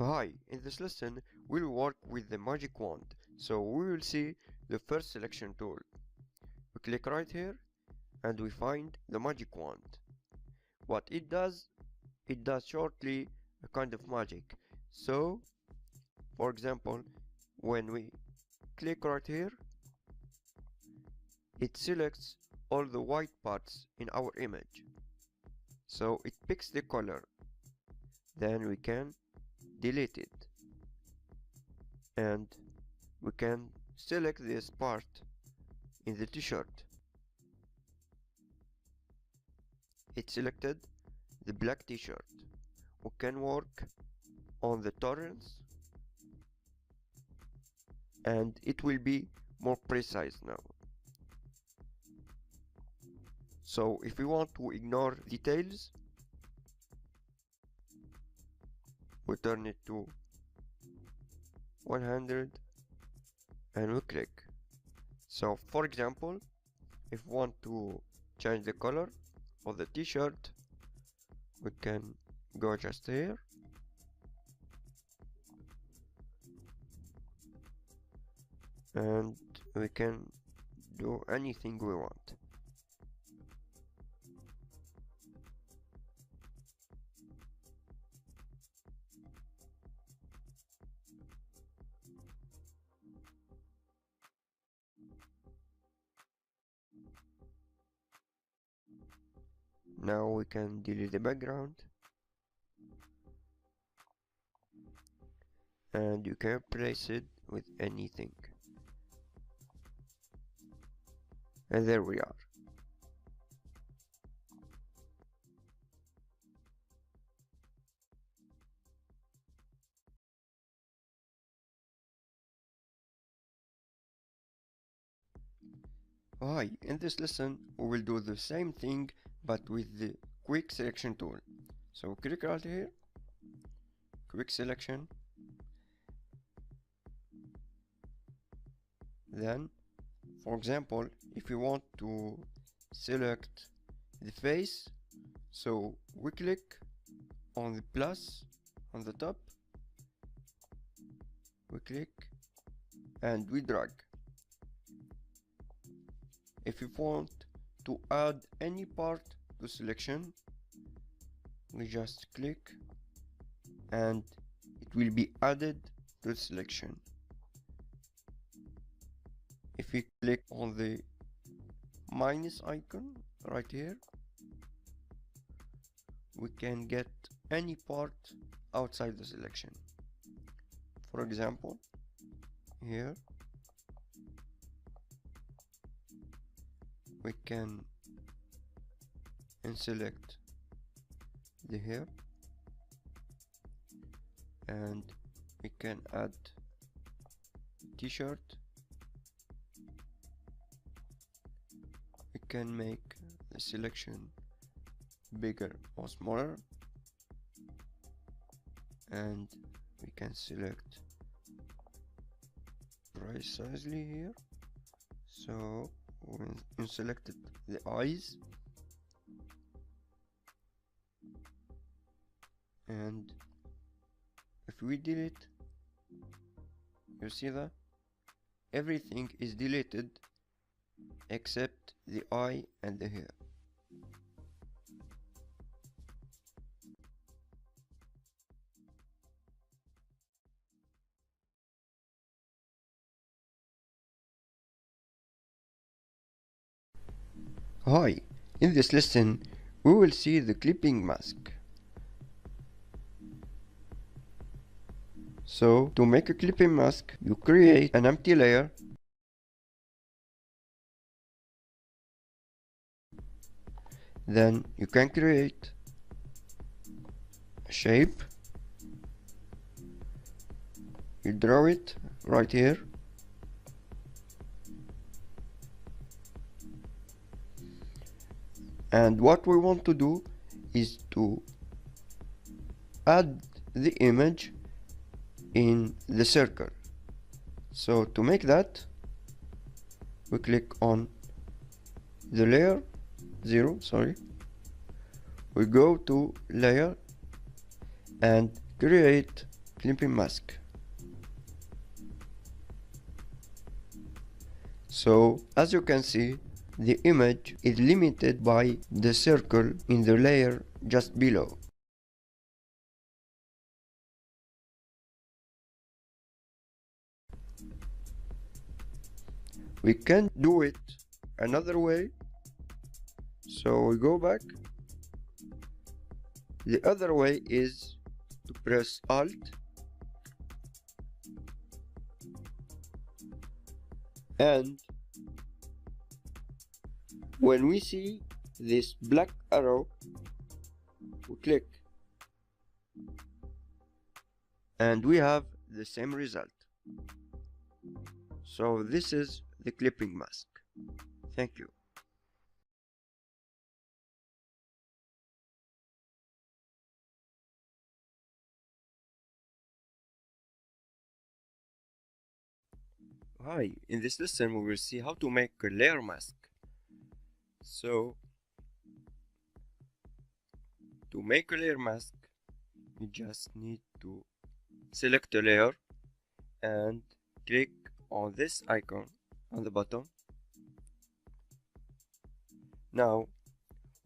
Hi, in this lesson we'll work with the magic wand. So we will see the first selection tool. We click right here and we find the magic wand. What it does shortly a kind of magic. So, for example, when we click right here, it selects all the white parts in our image. So it picks the color. Then we can delete it. And we can select this part in the t-shirt. It selected the black t-shirt. We can work on the tolerance and it will be more precise now. So if we want to ignore details, we turn it to 100 and we click. So for example, if we want to change the color of the t-shirt, we can go just here and we can do anything we want. Now we can delete the background and you can replace it with anything. And there we are. Hi, in this lesson we will do the same thing but with the quick selection tool. So click right here, quick selection, then for example if you want to select the face, so we click on the plus on the top, we click and we drag. If you want to add any part to selection, we just click and it will be added to the selection. If we click on the minus icon right here, we can get any part outside the selection. For example, here we can select the hair and we can add t-shirt. We can make the selection bigger or smaller and we can select precisely here. So we selected the eyes and if we delete, you see that everything is deleted except the eye and the hair. Hi, in this lesson we will see the clipping mask. So to make a clipping mask, you create an empty layer, then you can create a shape, you draw it right here, and what we want to do is to add the image in the circle. So to make that, we click on the layer 0, we go to layer and create clipping mask. So as you can see, the image is limited by the circle in the layer just below. We can do it another way. So we go back. The other way is to press Alt and when we see this black arrow, we click and we have the same result. So this is the clipping mask. Thank you. Hi, in this lesson we will see how to make a layer mask. So to make a layer mask, you just need to select a layer and click on this icon on the bottom. Now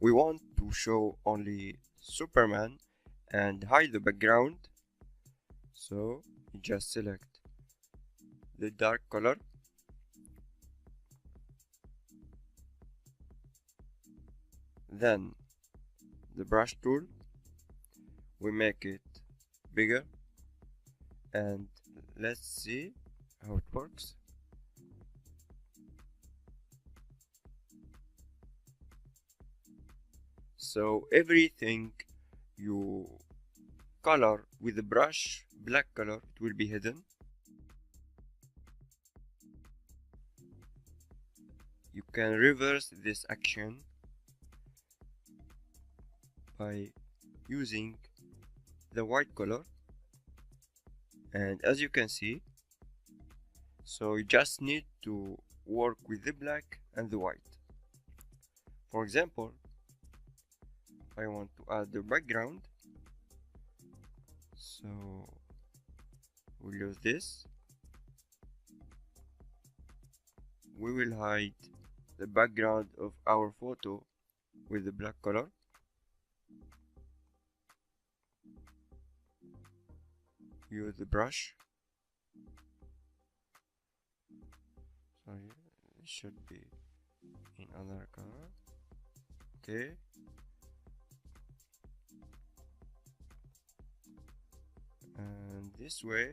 we want to show only Superman and hide the background, so you just select the dark color, then the brush tool, we make it bigger and let's see how it works. So everything you color with the brush black color, it will be hidden. You can reverse this action by using the white color, and as you can see, so you just need to work with the black and the white. For example, I want to add the background, so we'll use this. We will hide the background of our photo with the black color. Use the brush. Sorry, it should be in another color. Okay. And this way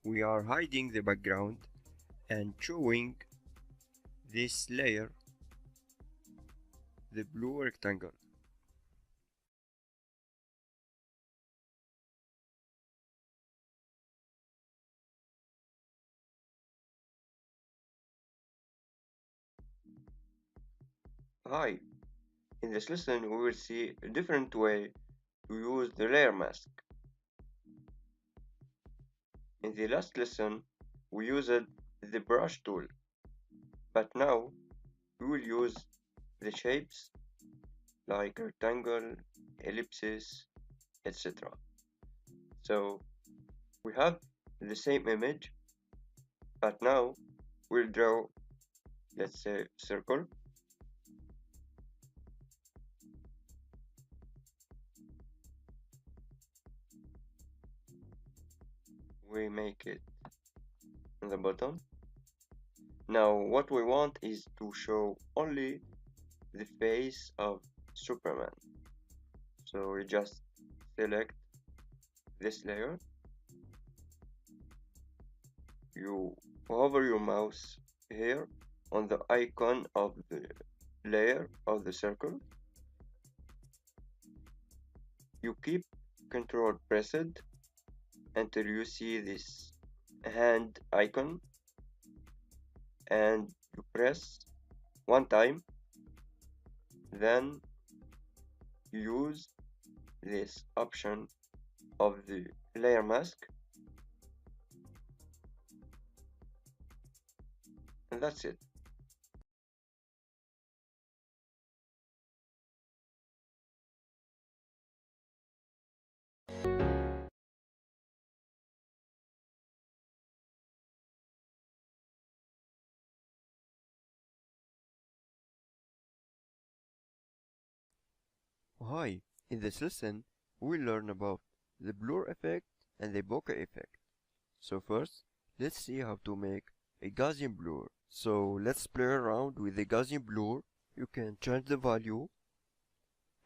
we are hiding the background and showing this layer, the blue rectangle. Hi, in this lesson we will see a different way to use the layer mask. In the last lesson we used the brush tool, but now we will use the shapes like rectangle, ellipses, etc. So we have the same image But now we'll draw, let's say, circle. We make it on the bottom. Now what we want is to show only the face of Superman. So we just select this layer. You hover your mouse here on the icon of the layer of the circle. You keep Control pressed until you see this hand icon, and you press one time, then you use this option of the layer mask, and that's it. Hi, in this lesson we'll learn about the blur effect and the bokeh effect. So first, let's see how to make a Gaussian blur. So let's play around with the Gaussian blur. You can change the value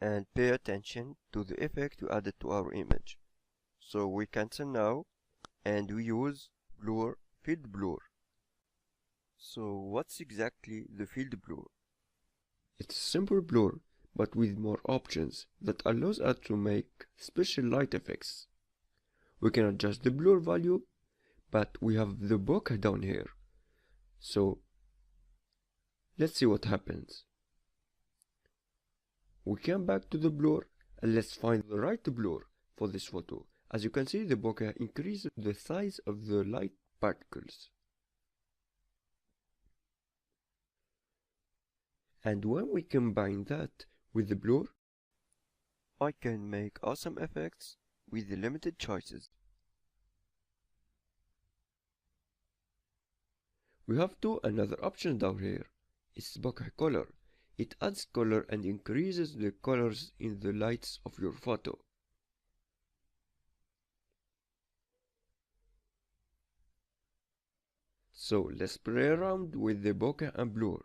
and pay attention to the effect we added to our image. So we cancel now and we use blur, field blur. So what's exactly the field blur? It's a simple blur but with more options that allows us to make special light effects. We can adjust the blur value, but we have the bokeh down here. So let's see what happens. We come back to the blur and let's find the right blur for this photo. As you can see, the bokeh increases the size of the light particles. And when we combine that with the blur, I can make awesome effects with the limited choices. We have another option down here. It's bokeh color. It adds color and increases the colors in the lights of your photo. So let's play around with the bokeh and blur.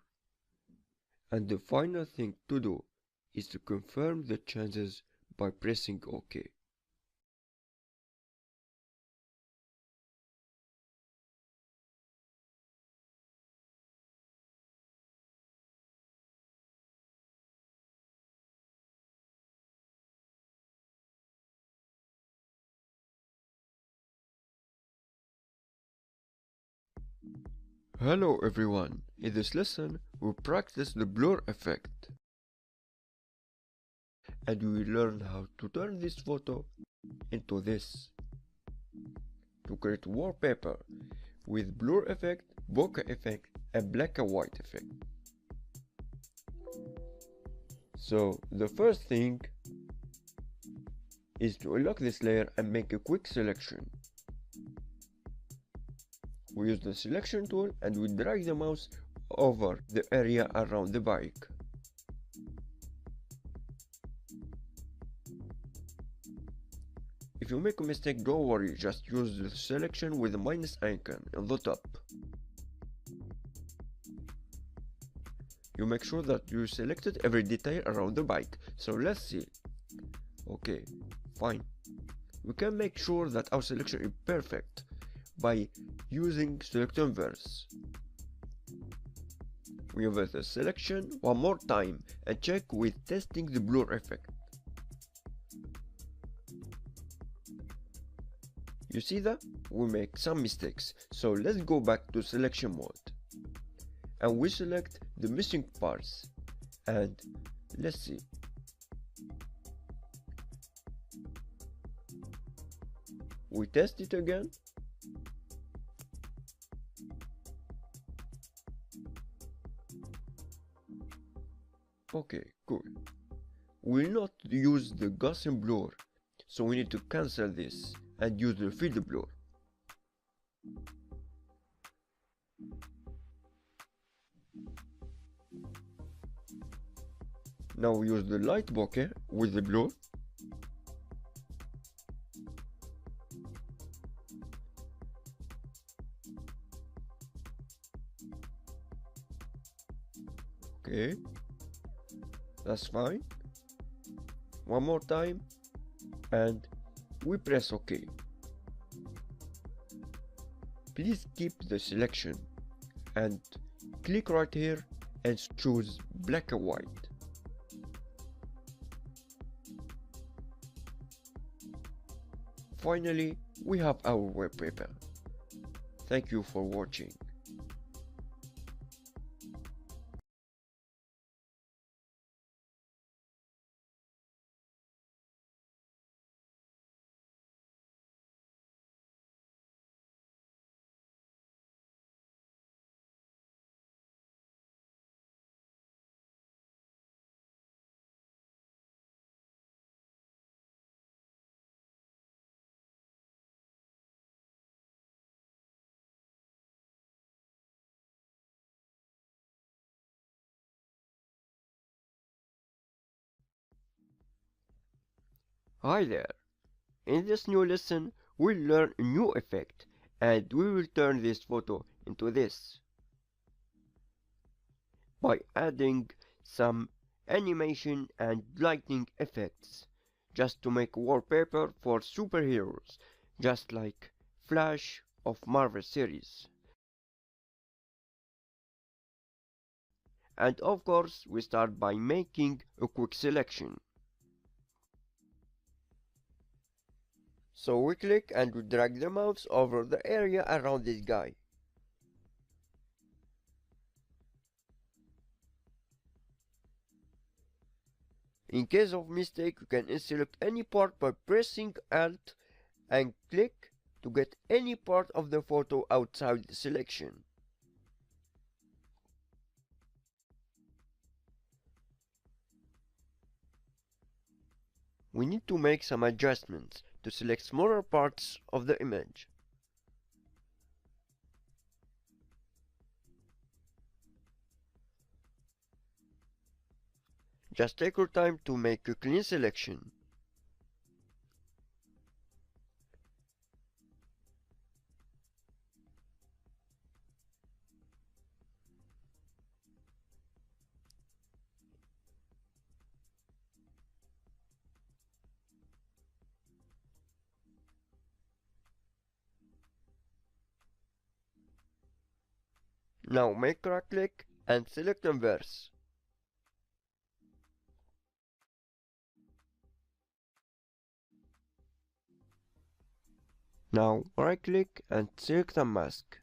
And the final thing to do is to confirm the changes by pressing OK. Hello everyone, in this lesson we practice the blur effect. And we will learn how to turn this photo into this. To create wallpaper with blur effect, bokeh effect and black and white effect. So the first thing is to unlock this layer and make a quick selection. We use the selection tool and we drag the mouse over the area around the bike. If you make a mistake, don't worry, just use the selection with the minus icon on the top. You make sure that you selected every detail around the bike. So let's see. Okay, fine. We can make sure that our selection is perfect by using select inverse. We invert the selection one more time and check with testing the blur effect. You see that? We make some mistakes, so let's go back to selection mode. And we select the missing parts. And let's see. We test it again. Okay, cool. We'll not use the Gaussian blur, so we need to cancel this and use the field blur. Now use the light bokeh with the blur. Okay, that's fine. One more time and we press OK. Please keep the selection and click right here and choose black and white. Finally, we have our wallpaper. Thank you for watching. Hi there! In this new lesson, we'll learn a new effect and we will turn this photo into this by adding some animation and lighting effects just to make wallpaper for superheroes, just like Flash of Marvel series. And of course, we start by making a quick selection. So we click and we drag the mouse over the area around this guy. In case of mistake, you can select any part by pressing Alt and click to get any part of the photo outside the selection. We need to make some adjustments to select smaller parts of the image. Just take your time to make a clean selection. Now make right click and select Inverse. Now right click and select a mask.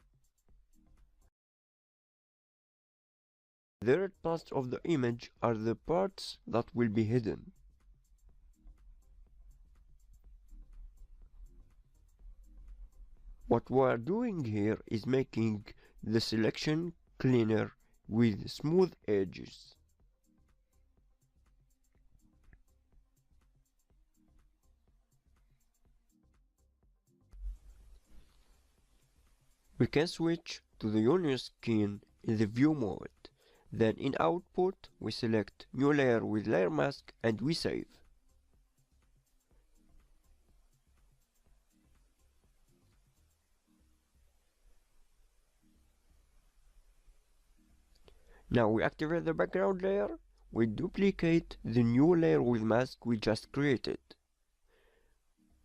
The red parts of the image are the parts that will be hidden. What we are doing here is making the selection cleaner with smooth edges. We can switch to the Onion skin in the view mode. Then in output we select new layer with layer mask and we save. Now we activate the background layer, we duplicate the new layer with mask we just created.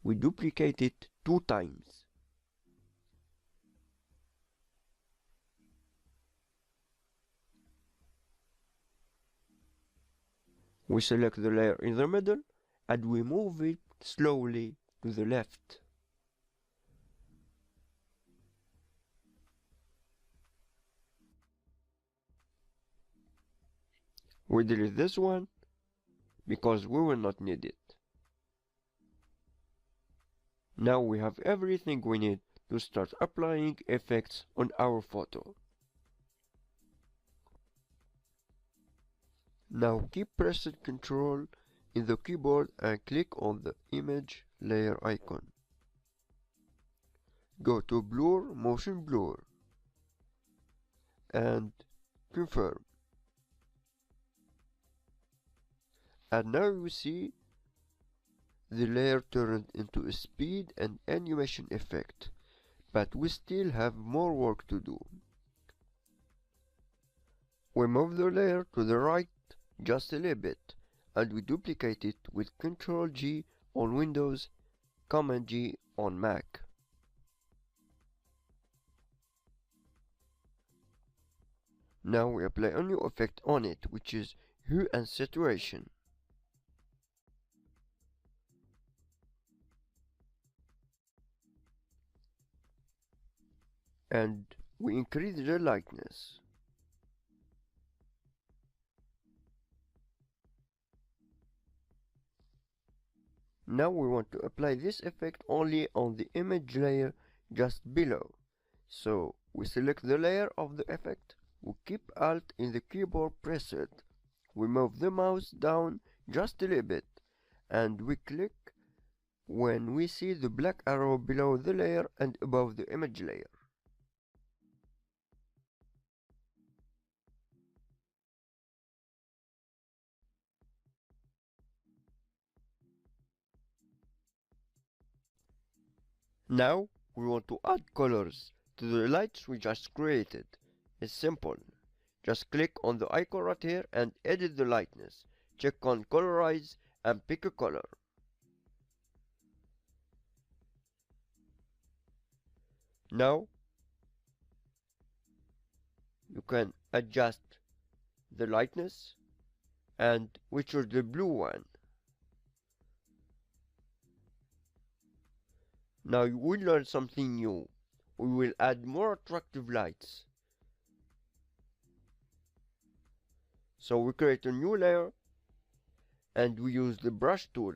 We duplicate it 2 times. We select the layer in the middle and we move it slowly to the left. We delete this one because we will not need it. Now we have everything we need to start applying effects on our photo. Now keep pressing Ctrl in the keyboard and click on the image layer icon. Go to Blur, Motion Blur and confirm. And now you see the layer turned into a speed and animation effect, but we still have more work to do. We move the layer to the right just a little bit, and we duplicate it with Ctrl G on Windows, Command G on Mac. Now we apply a new effect on it, which is hue and saturation. And we increase the lightness. Now we want to apply this effect only on the image layer just below. So we select the layer of the effect, we keep Alt in the keyboard pressed, we move the mouse down just a little bit, and we click when we see the black arrow below the layer and above the image layer. Now we want to add colors to the lights we just created. It's simple. Just click on the icon right here and edit the lightness. Check on colorize and pick a color. Now you can adjust the lightness and we choose the blue one. Now you will learn something new. We will add more attractive lights. So we create a new layer and we use the brush tool.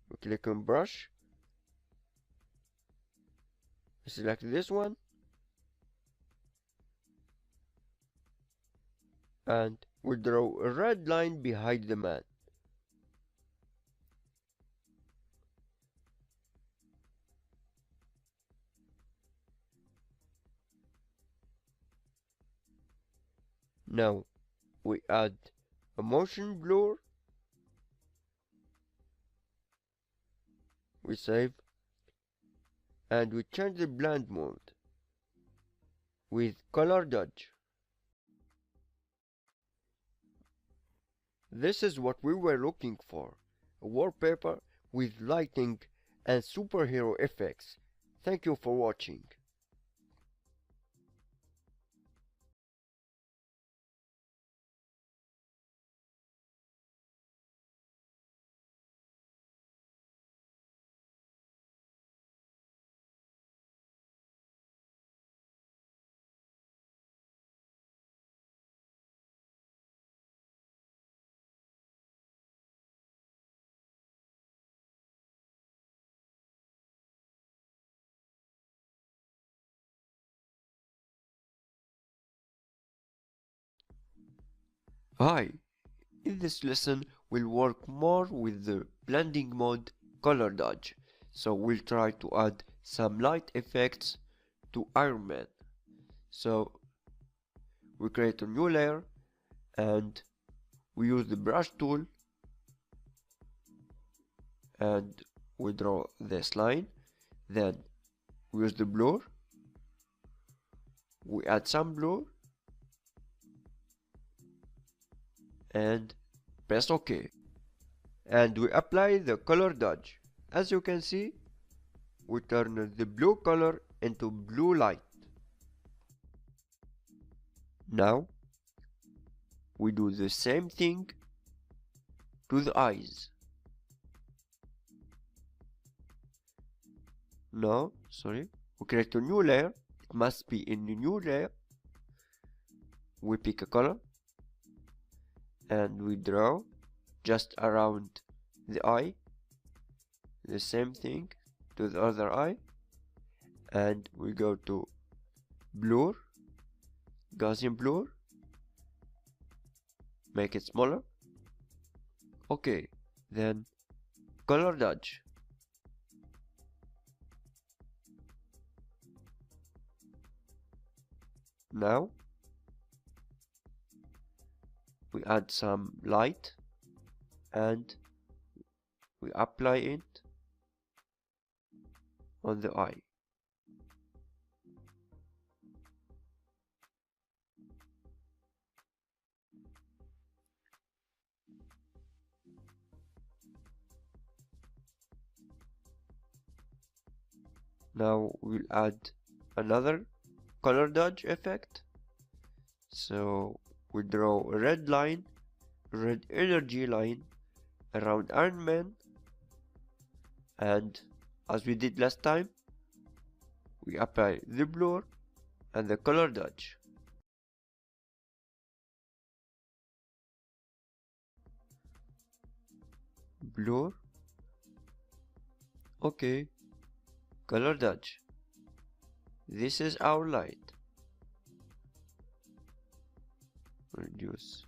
We click on brush, select this one, and we draw a red line behind the man. Now we add a motion blur, we save, and we change the blend mode with color dodge. This is what we were looking for, a wallpaper with lighting and superhero effects. Thank you for watching. Hi, in this lesson we'll work more with the blending mode color dodge. So we'll try to add some light effects to Iron Man. So we create a new layer and we use the brush tool and we draw this line. Then we use the blur, we add some blur and press OK. And we apply the color dodge. As you can see, we turn the blue color into blue light. Now we do the same thing to the eyes. No, sorry. We create a new layer. It must be in the new layer. We pick a color and we draw just around the eye. The same thing to the other eye. And we go to blur, Gaussian blur, make it smaller. Okay, then color dodge. Now we add some light and we apply it on the eye. Now we'll add another color dodge effect. So we draw a red line, red energy line around Iron Man, and as we did last time, we apply the blur and the color dodge. Blur. Okay. Color dodge. This is our light. Reduce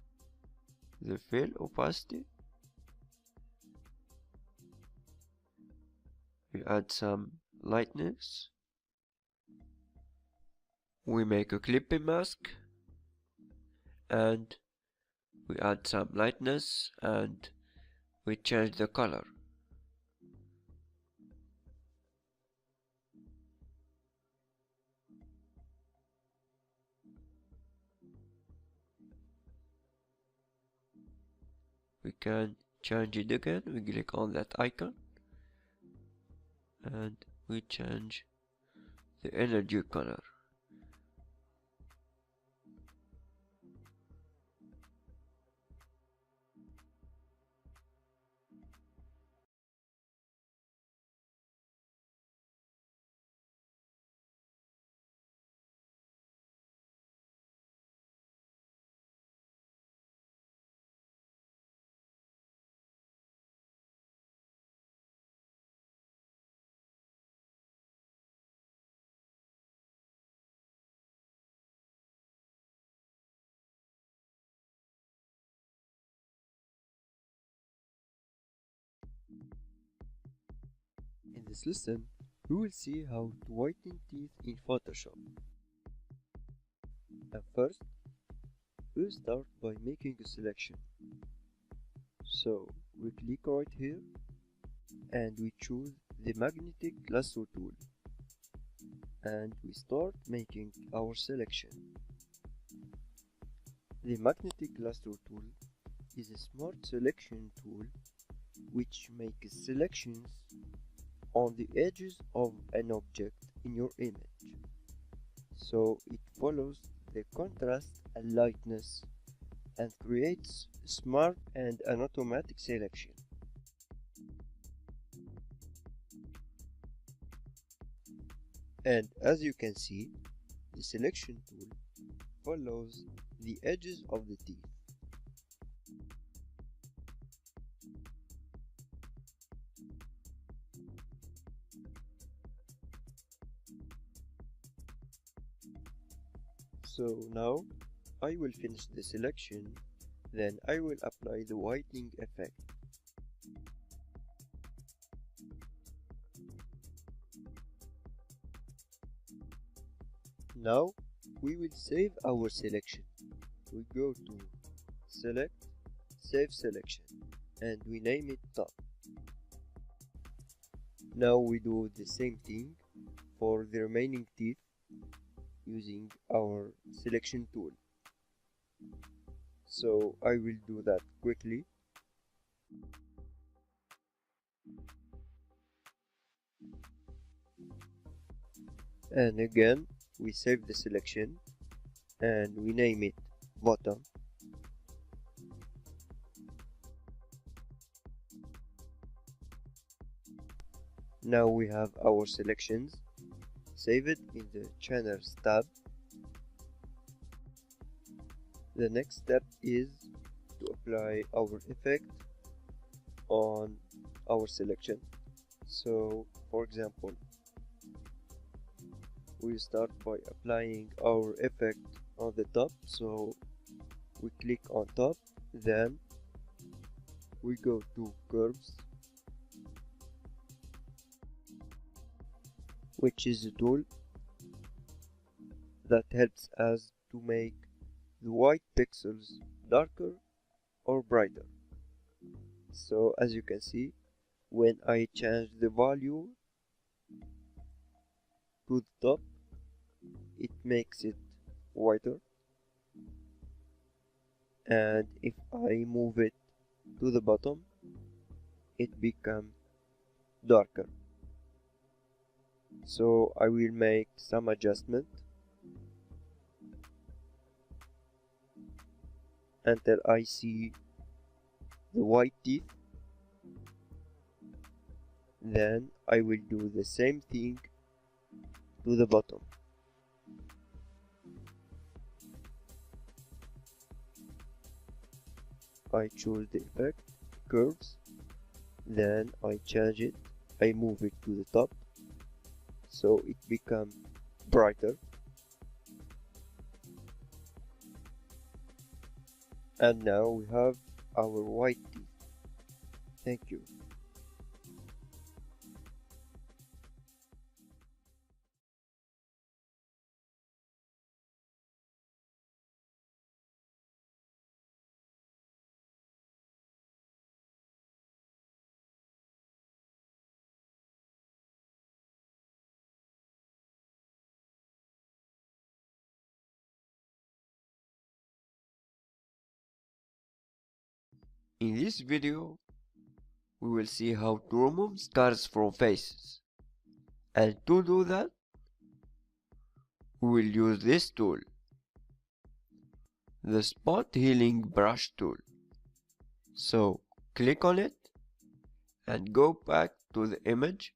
the fill opacity. We add some lightness. We make a clipping mask and we add some lightness and we change the color. We can change it again. We click on that icon and we change the energy color. In this lesson, we will see how to whiten teeth in Photoshop. And first, we'll start by making a selection. So, we click right here and we choose the magnetic lasso tool. And we start making our selection. The magnetic lasso tool is a smart selection tool which makes selections on the edges of an object in your image. So it follows the contrast and lightness and creates a smart and an automatic selection. And as you can see, the selection tool follows the edges of the teeth. So now I will finish the selection, then I will apply the whitening effect. Now we will save our selection. We go to Select, Save Selection, and we name it Top. Now we do the same thing for the remaining teeth using our selection tool. So I will do that quickly. And again, we save the selection and we name it Bottom. Now we have our selections. Save it in the Channels tab. The next step is to apply our effect on our selection. So, for example, we start by applying our effect on the top. So we click on top, then we go to curves, which is a tool that helps us to make the white pixels darker or brighter. So as you can see, when I change the value to the top, it makes it whiter, and if I move it to the bottom, it becomes darker. So I will make some adjustment until I see the white teeth. Then I will do the same thing to the bottom. I choose the effect, curves, then I change it, I move it to the top, so it becomes brighter. And now we have our white teeth. Thank you. In this video, we will see how to remove scars from faces. And to do that, we will use this tool, the Spot Healing Brush tool. So click on it and go back to the image.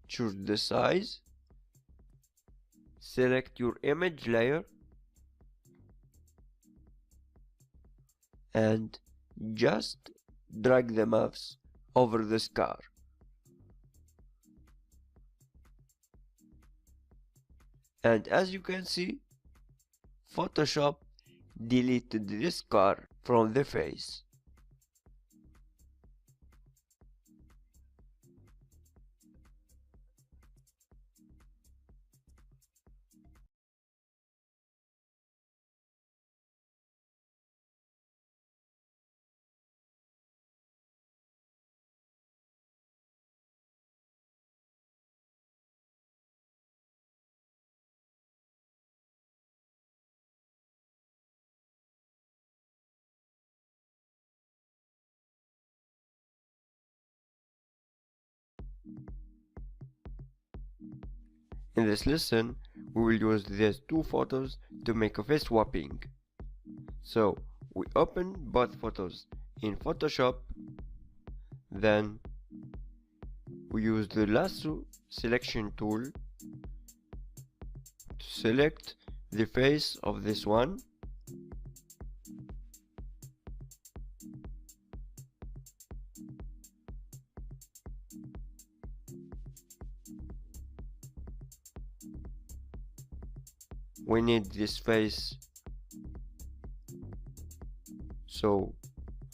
Choose the size. Select your image layer and just drag the mouse over the scar. And as you can see, Photoshop deleted this scar from the face. In this lesson, we will use these two photos to make a face swapping. So, we open both photos in Photoshop, then we use the lasso selection tool to select the face of this one, we need this face, so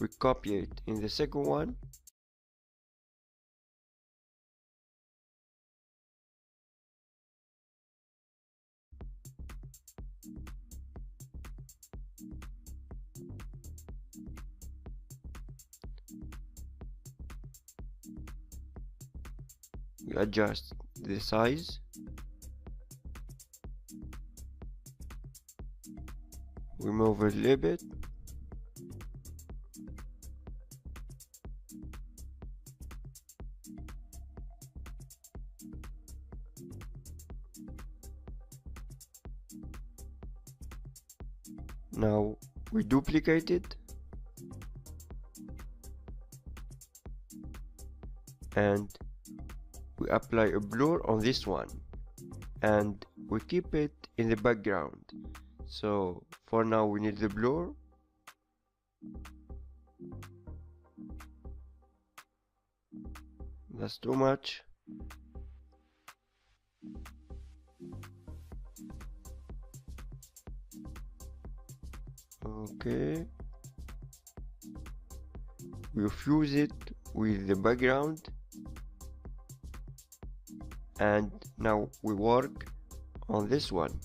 we copy it in the second one, we adjust the size, we move it a little bit, now we duplicate it and we apply a blur on this one and we keep it in the background. So for now we need the blur. That's too much. Okay, we fuse it with the background and now we work on this one.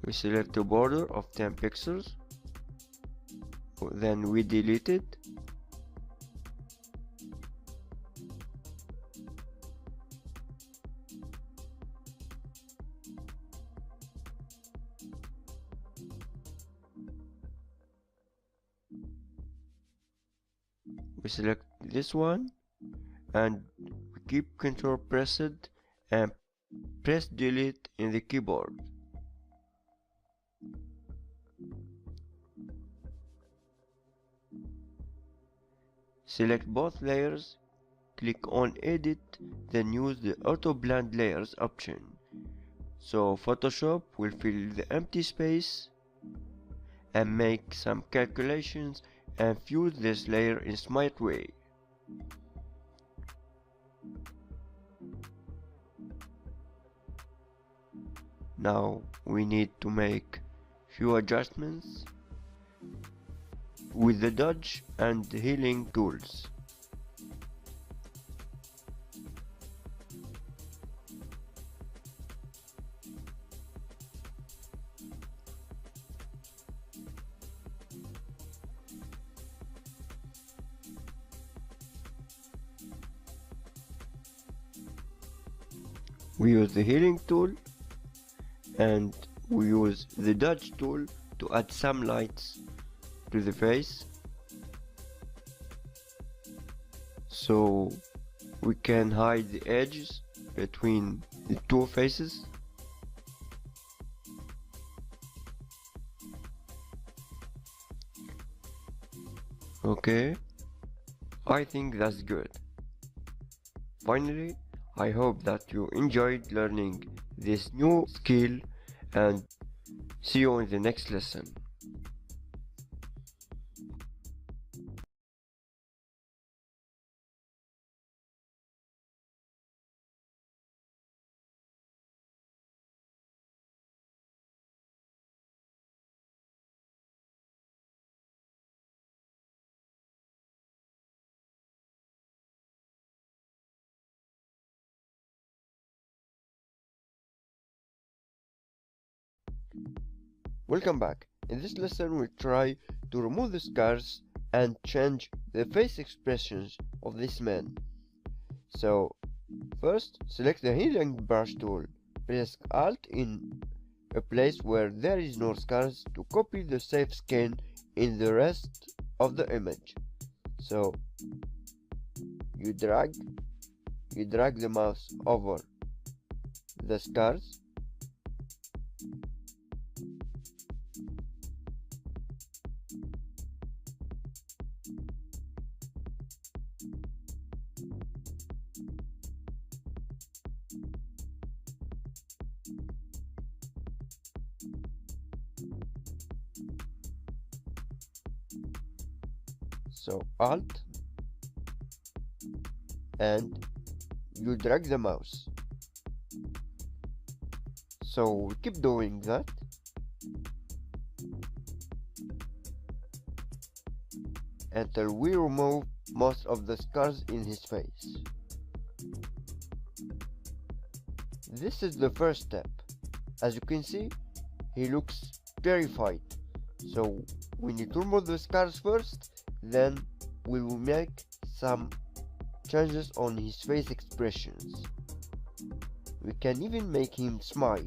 We select a border of 10 pixels, then we delete it. We select this one and we keep Ctrl pressed and press delete in the keyboard. Select both layers, click on edit, then use the auto blend layers option. So Photoshop will fill the empty space and make some calculations and fuse this layer in smart way. Now we need to make few adjustments with the dodge and healing tools. We use the healing tool and we use the dodge tool to add some lights to the face, so we can hide the edges between the two faces. Okay, I think that's good. Finally, I hope that you enjoyed learning this new skill and see you in the next lesson. Welcome back. In this lesson we'll try to remove the scars and change the face expressions of this man. So first select the healing brush tool, press Alt in a place where there is no scars to copy the safe skin in the rest of the image. So you drag the mouse over the scars so Alt and you drag the mouse. So we keep doing that until we remove most of the scars in his face. This is the first step. As you can see, he looks terrified. So we need to remove the scars first, then we will make some changes on his face expressions. We can even make him smile.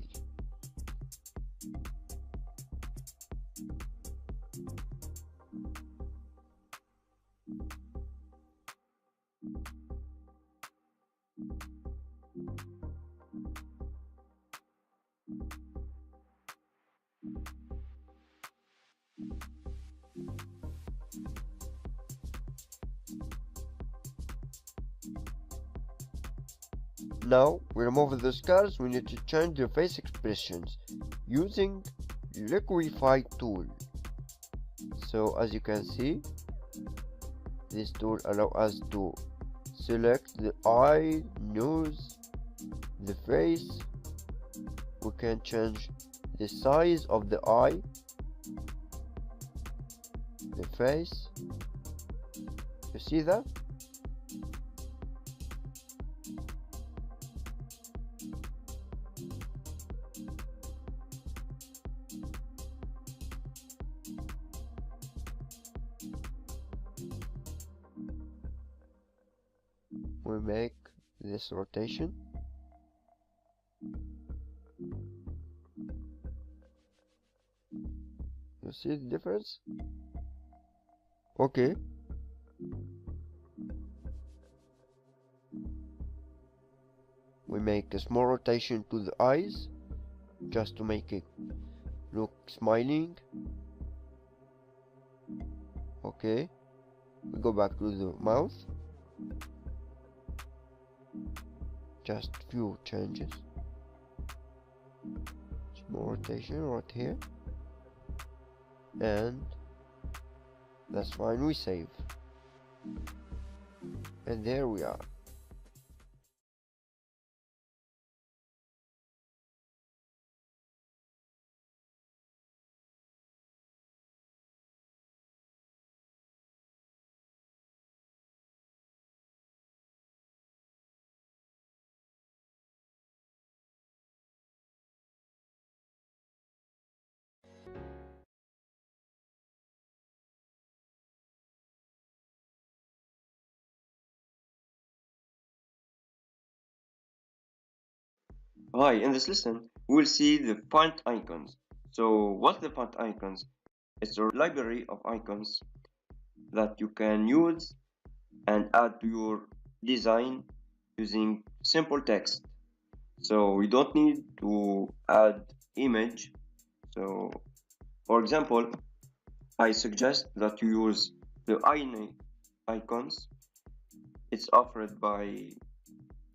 Now we remove the scars. We need to change the face expressions using Liquify tool. So as you can see, this tool allows us to select the eye, nose, the face. We can change the size of the eye, the face. You see that? we make this rotation. You see the difference? Okay. We make a small rotation to the eyes, just to make it look smiling. Okay. We go back to the mouth. Just few changes. Small rotation right here. And that's fine, we save. And there we are. Hi, in this lesson, we'll see the font icons. So what's the font icons? It's a library of icons that you can use and add to your design using simple text. So we don't need to add image. So for example, I suggest that you use the Ionic icons. It's offered by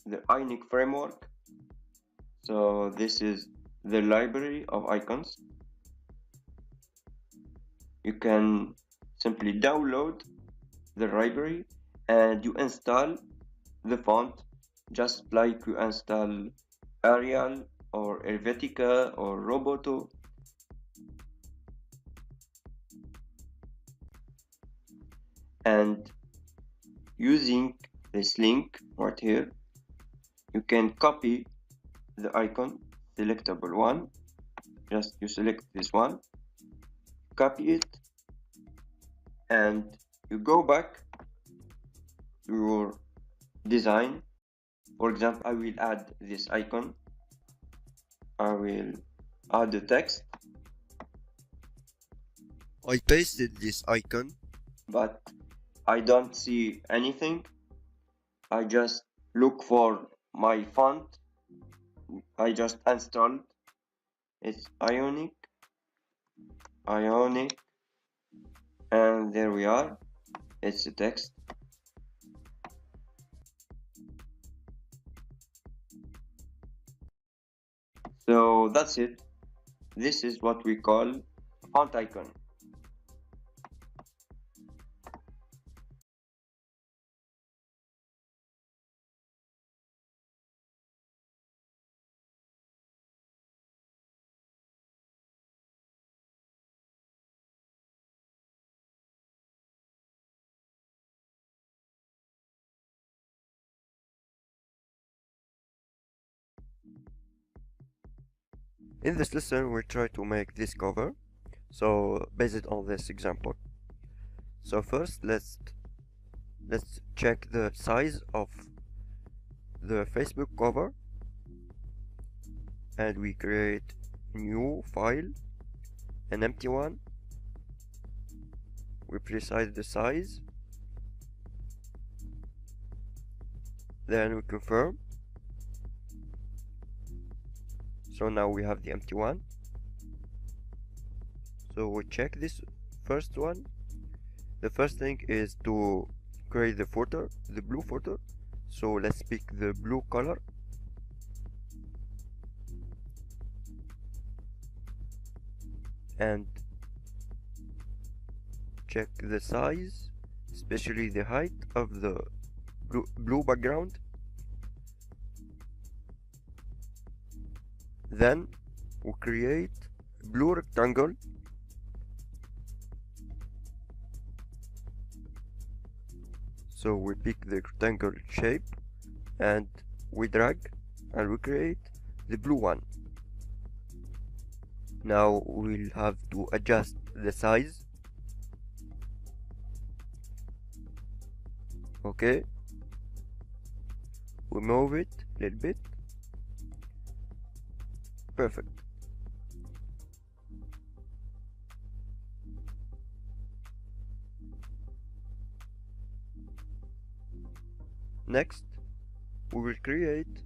the Ionic framework. So this is the library of icons. You can simply download the library and you install the font just like you install Arial or Helvetica or Roboto. And using this link right here, you can copy the icon, selectable one. Just you select this one, copy it, and you go back to your design. For example, I will add this icon. I will add the text, I pasted this icon. but I don't see anything. I just look for my font. I just installed. It's Ionic, and there we are. It's the text. So that's it. This is what we call font icon. In this lesson, we try to make this cover. So based on this example. So first, let's check the size of the Facebook cover, and we create a new file, an empty one. We precise the size, then we confirm. So now we have the empty one. So we check this first one. The first thing is to create the footer, the blue footer. So let's pick the blue color. And check the size, especially the height of the blue background. Then we create a blue rectangle. So we pick the rectangle shape and we drag and we create the blue one. Now we'll have to adjust the size. Okay. We move it a little bit. Perfect. Next, we will create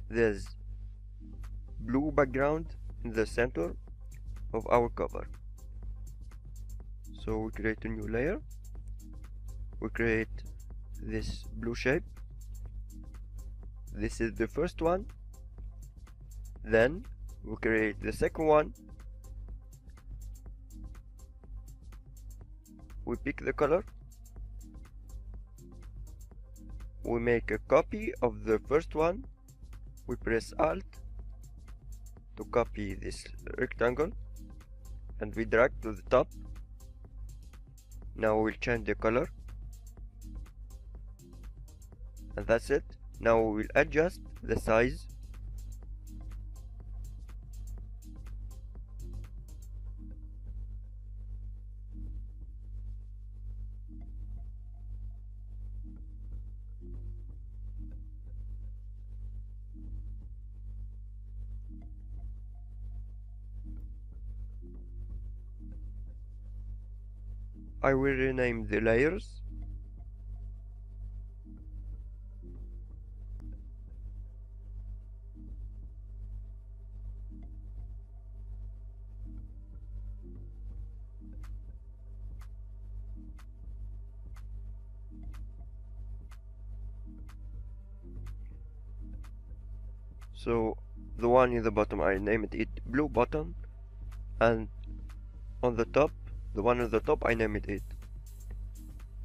this blue background in the center of our cover. So we create a new layer. We create this blue shape. This is the first one. Then we create the second one. We pick the color. We make a copy of the first one. We press Alt to copy this rectangle and we drag to the top. Now we'll change the color, and that's it. Now we will adjust the size. I will rename the layers. So the one in the bottom, I named it blue bottom, and on the top, the one on the top, I named it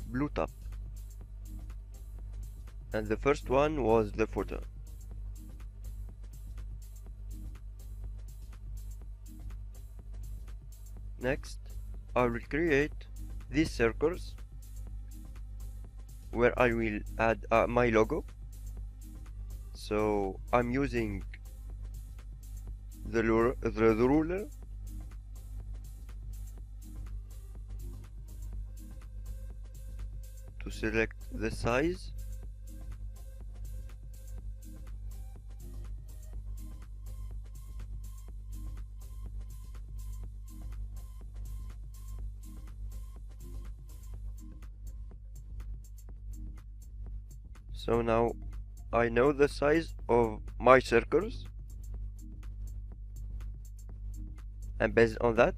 blue top, and the first one was the footer. Next, I will create these circles where I will add my logo. So I'm using the ruler to select the size. So now I know the size of my circles, and based on that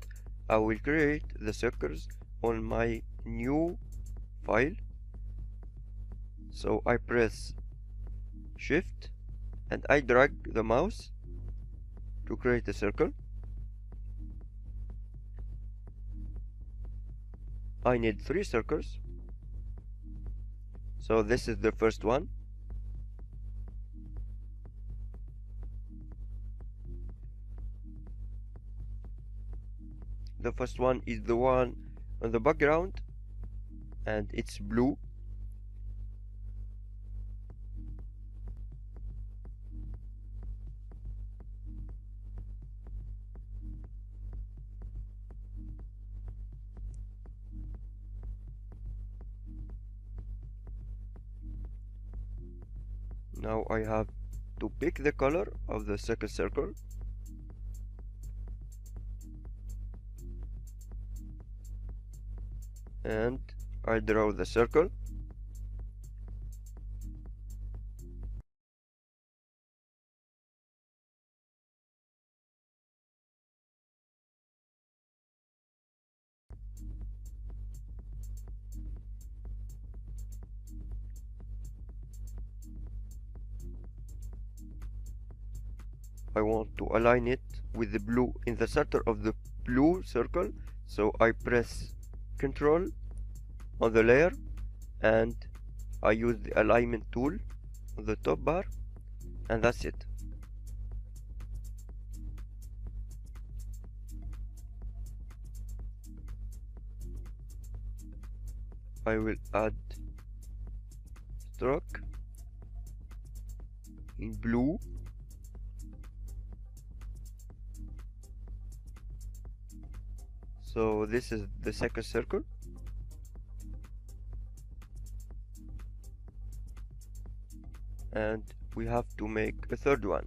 I will create the circles on my new file. So I press Shift and I drag the mouse to create a circle. I need 3 circles. So this is the first one. The first one is the one on the background and it's blue. Now I have to pick the color of the second circle. And I draw the circle. I want to align it with the blue in the center of the blue circle, so I press Ctrl on the layer and I use the alignment tool on the top bar, and that's it. I will add stroke in blue. So this is the second circle. and we have to make a third one.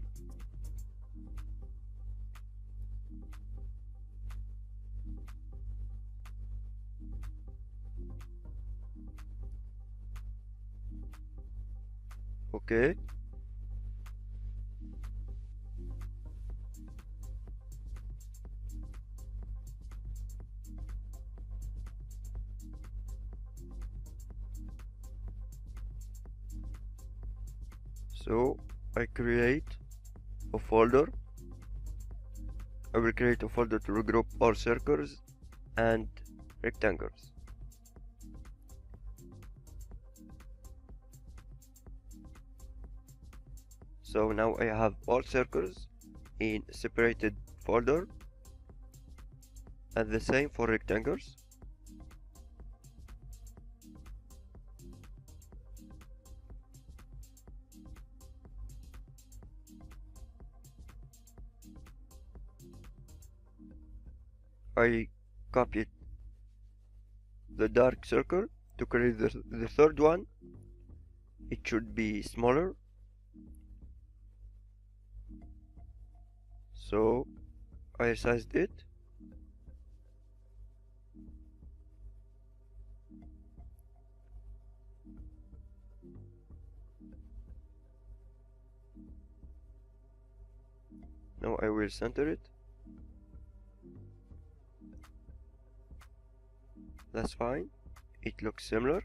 Okay, so I create a folder. I will create a folder to regroup all circles and rectangles. So now I have all circles in a separated folder, and the same for rectangles. I copied the dark circle to create the third one. It should be smaller, so I resized it. Now I will center it. That's fine. It looks similar.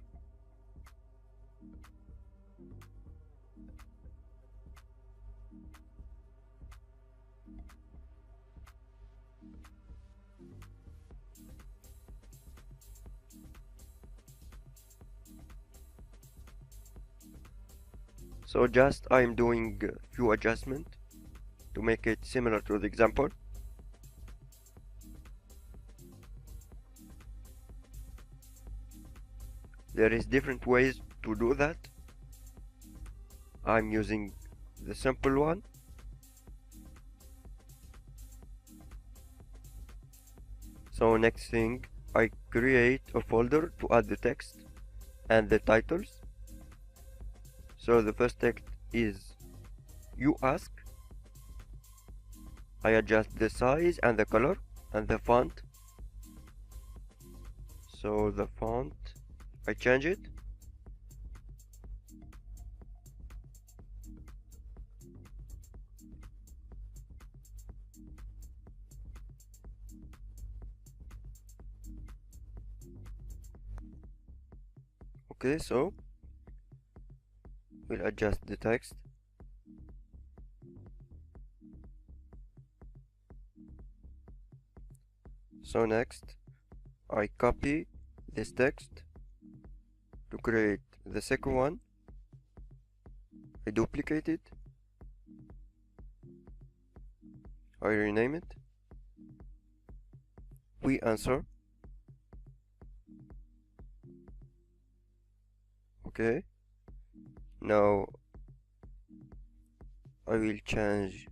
So just I'm doing few adjustments to make it similar to the example. There is different ways to do that. I'm using the simple one. So next thing, I create a folder to add the text and the titles. So the first text is "You ask." I adjust the size and the color and the font. So the font, I change it. Okay, so we'll adjust the text. So next, I copy this text to create the second one. I duplicate it. I rename it. We answer. Okay. Now I will change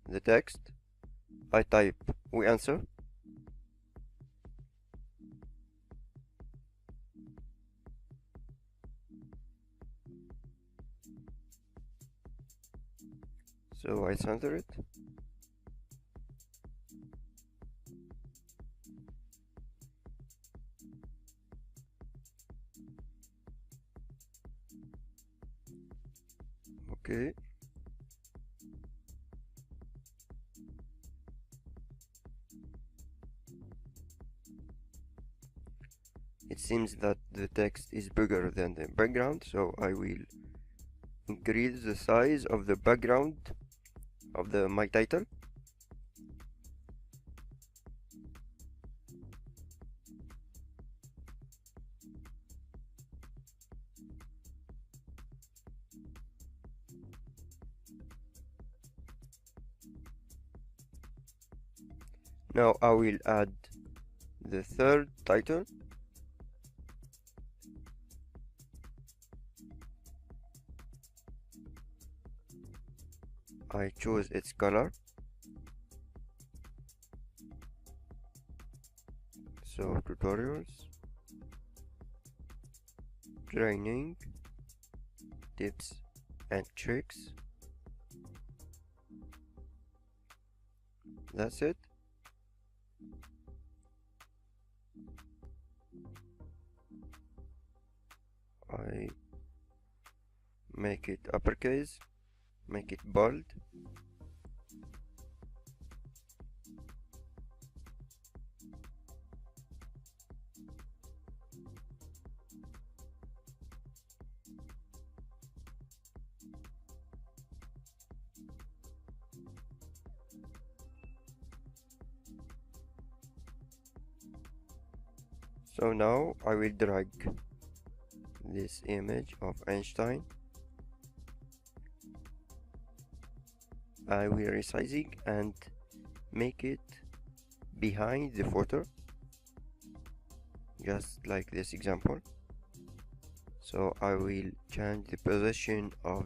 the text. I type "We answer." So I center it. Okay. It seems that the text is bigger than the background, so I will increase the size of the background of my title. Now I will add the third title. I choose its color. So tutorials, training, tips, and tricks. That's it. I make it uppercase, make it bold. So now I will drag this image of Einstein. I will resizing and make it behind the photo, just like this example. So I will change the position of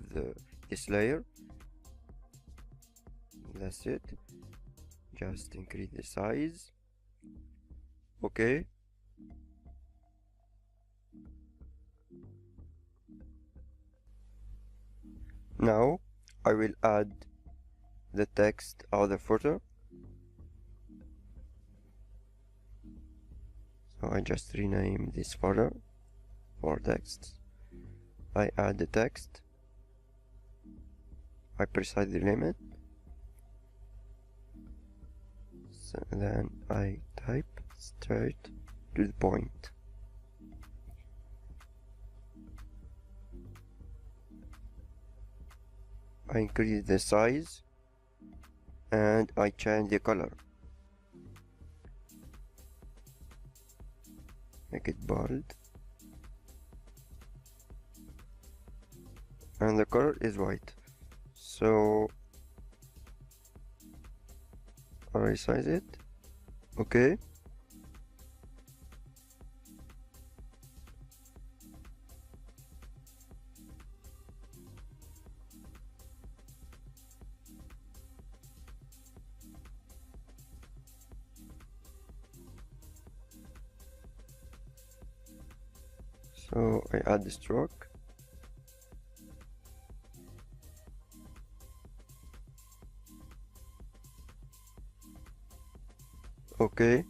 this layer. That's it. Just increase the size. Okay. Now I will add the text of the photo. So I just rename this photo for text. I add the text. I precise the limit. So then I type straight to the point. I increase the size and I change the color. Make it bold. And the color is white. So I resize it. Okay. So I add the stroke. Okay.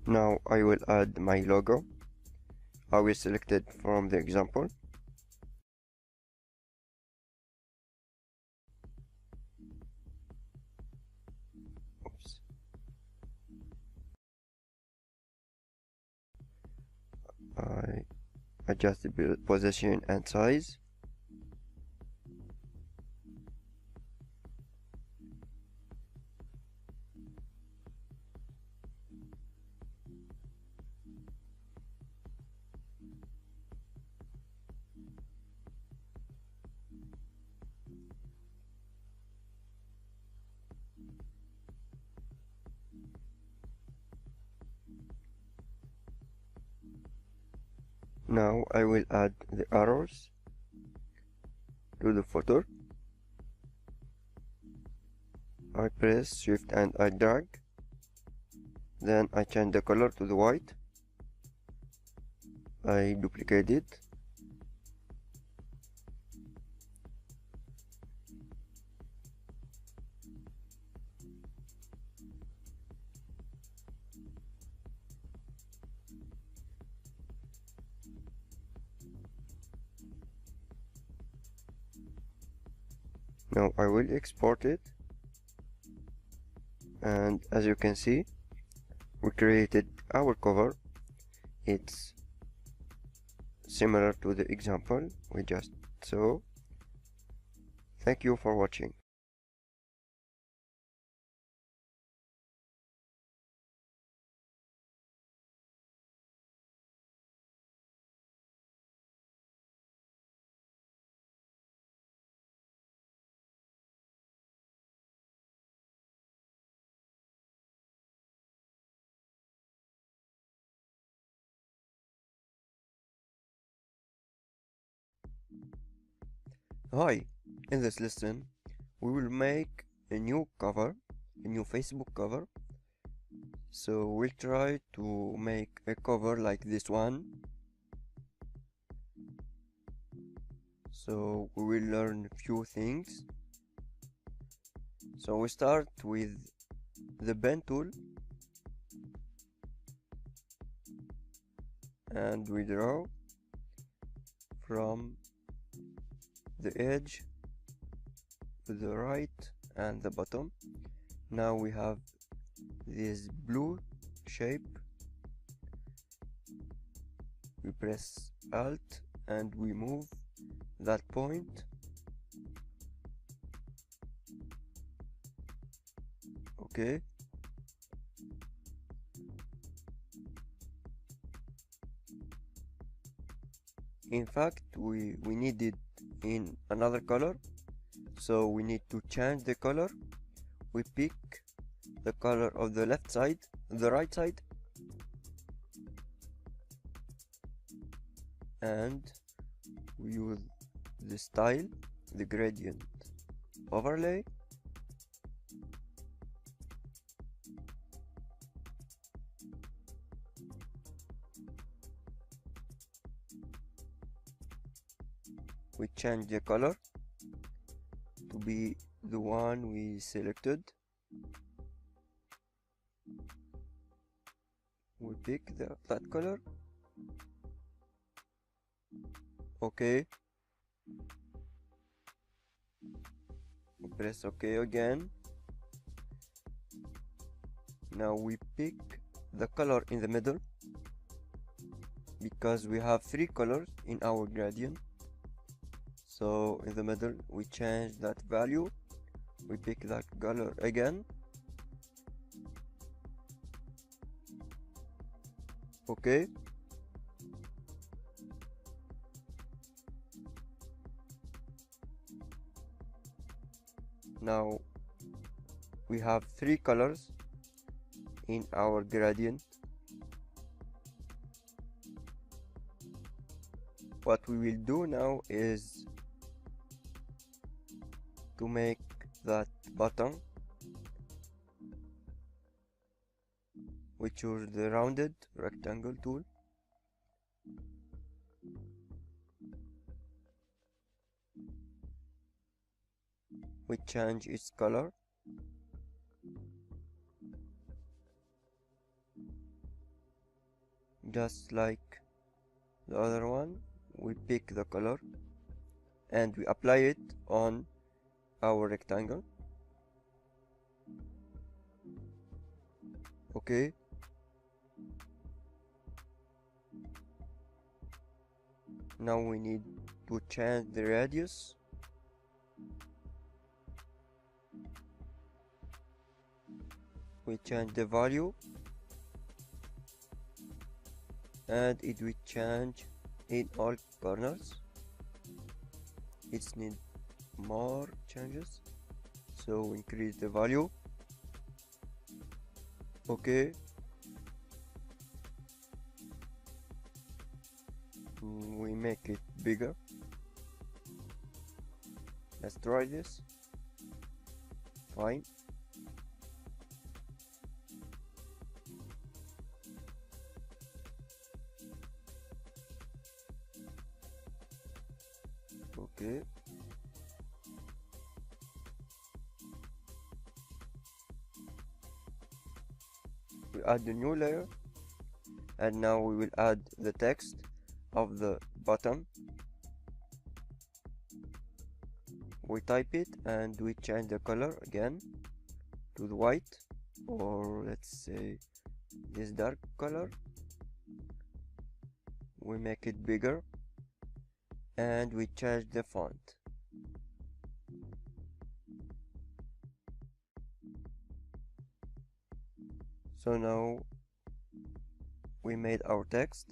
Now I will add my logo. I will select it from the example. Oops. I adjust the position and size. Now I will add the arrows to the footer. I press shift and I drag. Then I change the color to the white. I duplicate it. Now I will export it. And as you can see, we created our cover. It's similar to the example we just saw. Thank you for watching. Hi, in this lesson we will make a new cover, a new Facebook cover, So we'll try to make a cover like this one. So we will learn few things. So we start with the pen tool and we draw from the edge to the right and the bottom. Now we have this blue shape. We press Alt and we move that point. Okay. In fact, we need it in another color, so we need to change the color. We pick the color of the left side, the right side, and we use the style, the gradient overlay. We change the color to be the one we selected. We pick that color. Okay. We press OK again. Now we pick the color in the middle, because we have 3 colors in our gradient. So in the middle we change that value. We pick that color again. Okay. Now we have 3 colors in our gradient. What we will do now is to make that button. We choose the rounded rectangle tool. We change its color. Just like the other one, we pick the color and we apply it on our rectangle. Okay. Now we need to change the radius. We change the value and it will change in all corners. It needs more changes, so increase the value. Okay. We make it bigger. Let's try this. Fine. Okay. We add the new layer, and now we will add the text of the bottom. We type it and we change the color again to the white, or let's say this dark color. We make it bigger and we change the font. So now we made our text.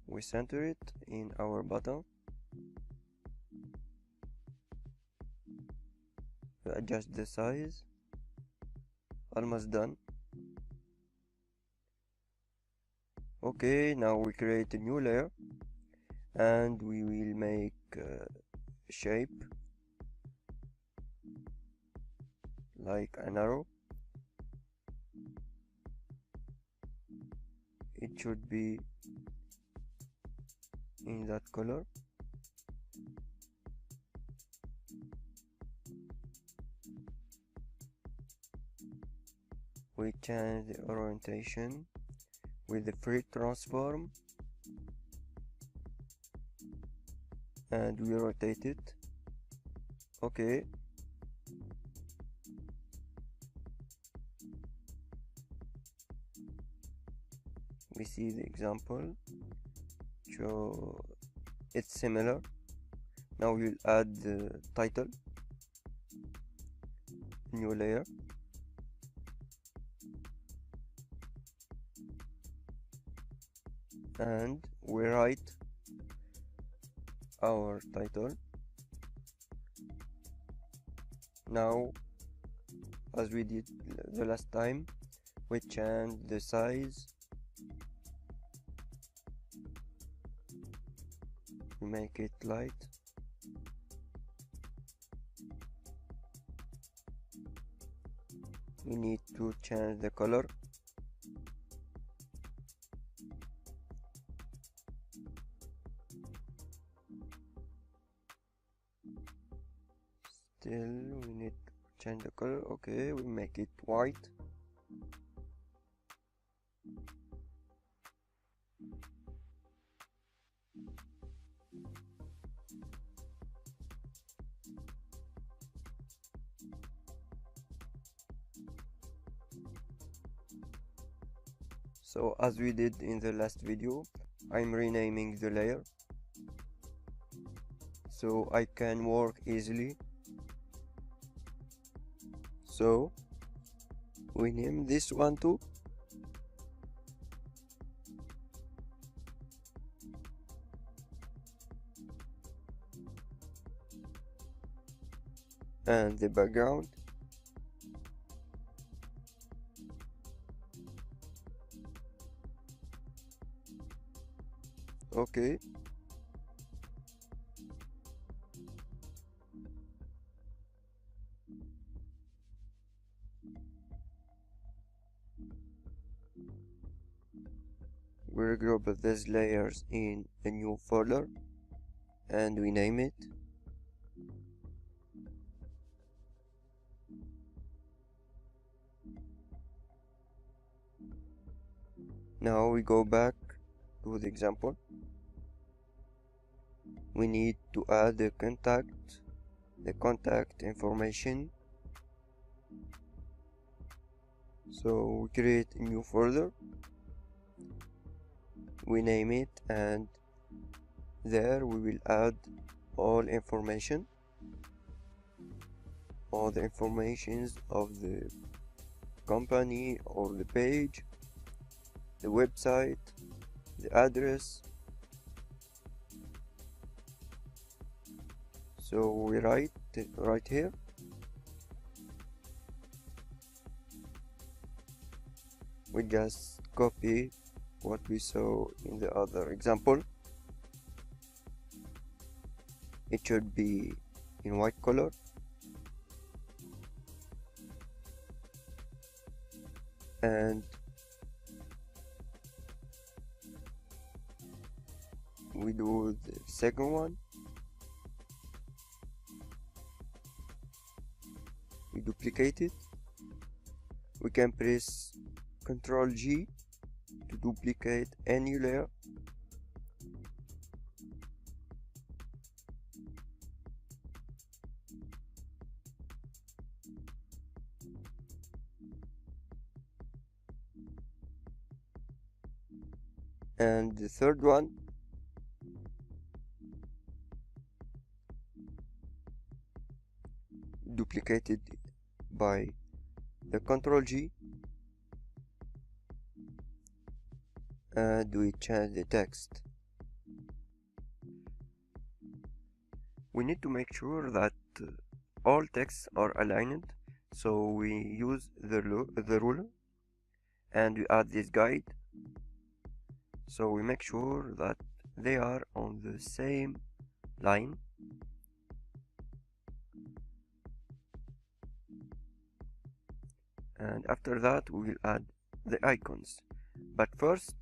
We center it in our bottom. We adjust the size. Almost done. Okay, now we create a new layer and we will make shape like an arrow. It should be in that color. We change the orientation with the free transform and we rotate it. Okay. We see the example, so it's similar. Now we'll add the title, new layer, and we write our title. Now, as we did the last time, we change the size. We make it light. We need to change the color. Still, we need to change the color. Okay, we make it white. So as we did in the last video, I'm renaming the layer so I can work easily. So we name this one too. And the background. Okay. We regroup these layers in a new folder and we name it. Now we go back to the example. We need to add the contact information. So we create a new folder. We name it and there we will add all the informations of the company or the page, the website, the address. So we write it right here. We just copy what we saw in the other example. It should be in white color. And we do the second one. We duplicate it. We can press Ctrl G to duplicate any layer. And the third one, duplicated by the Ctrl G, and we change the text. We need to make sure that all texts are aligned, so we use the ruler and we add this guide, so we make sure that they are on the same line. and after that we will add the icons. But first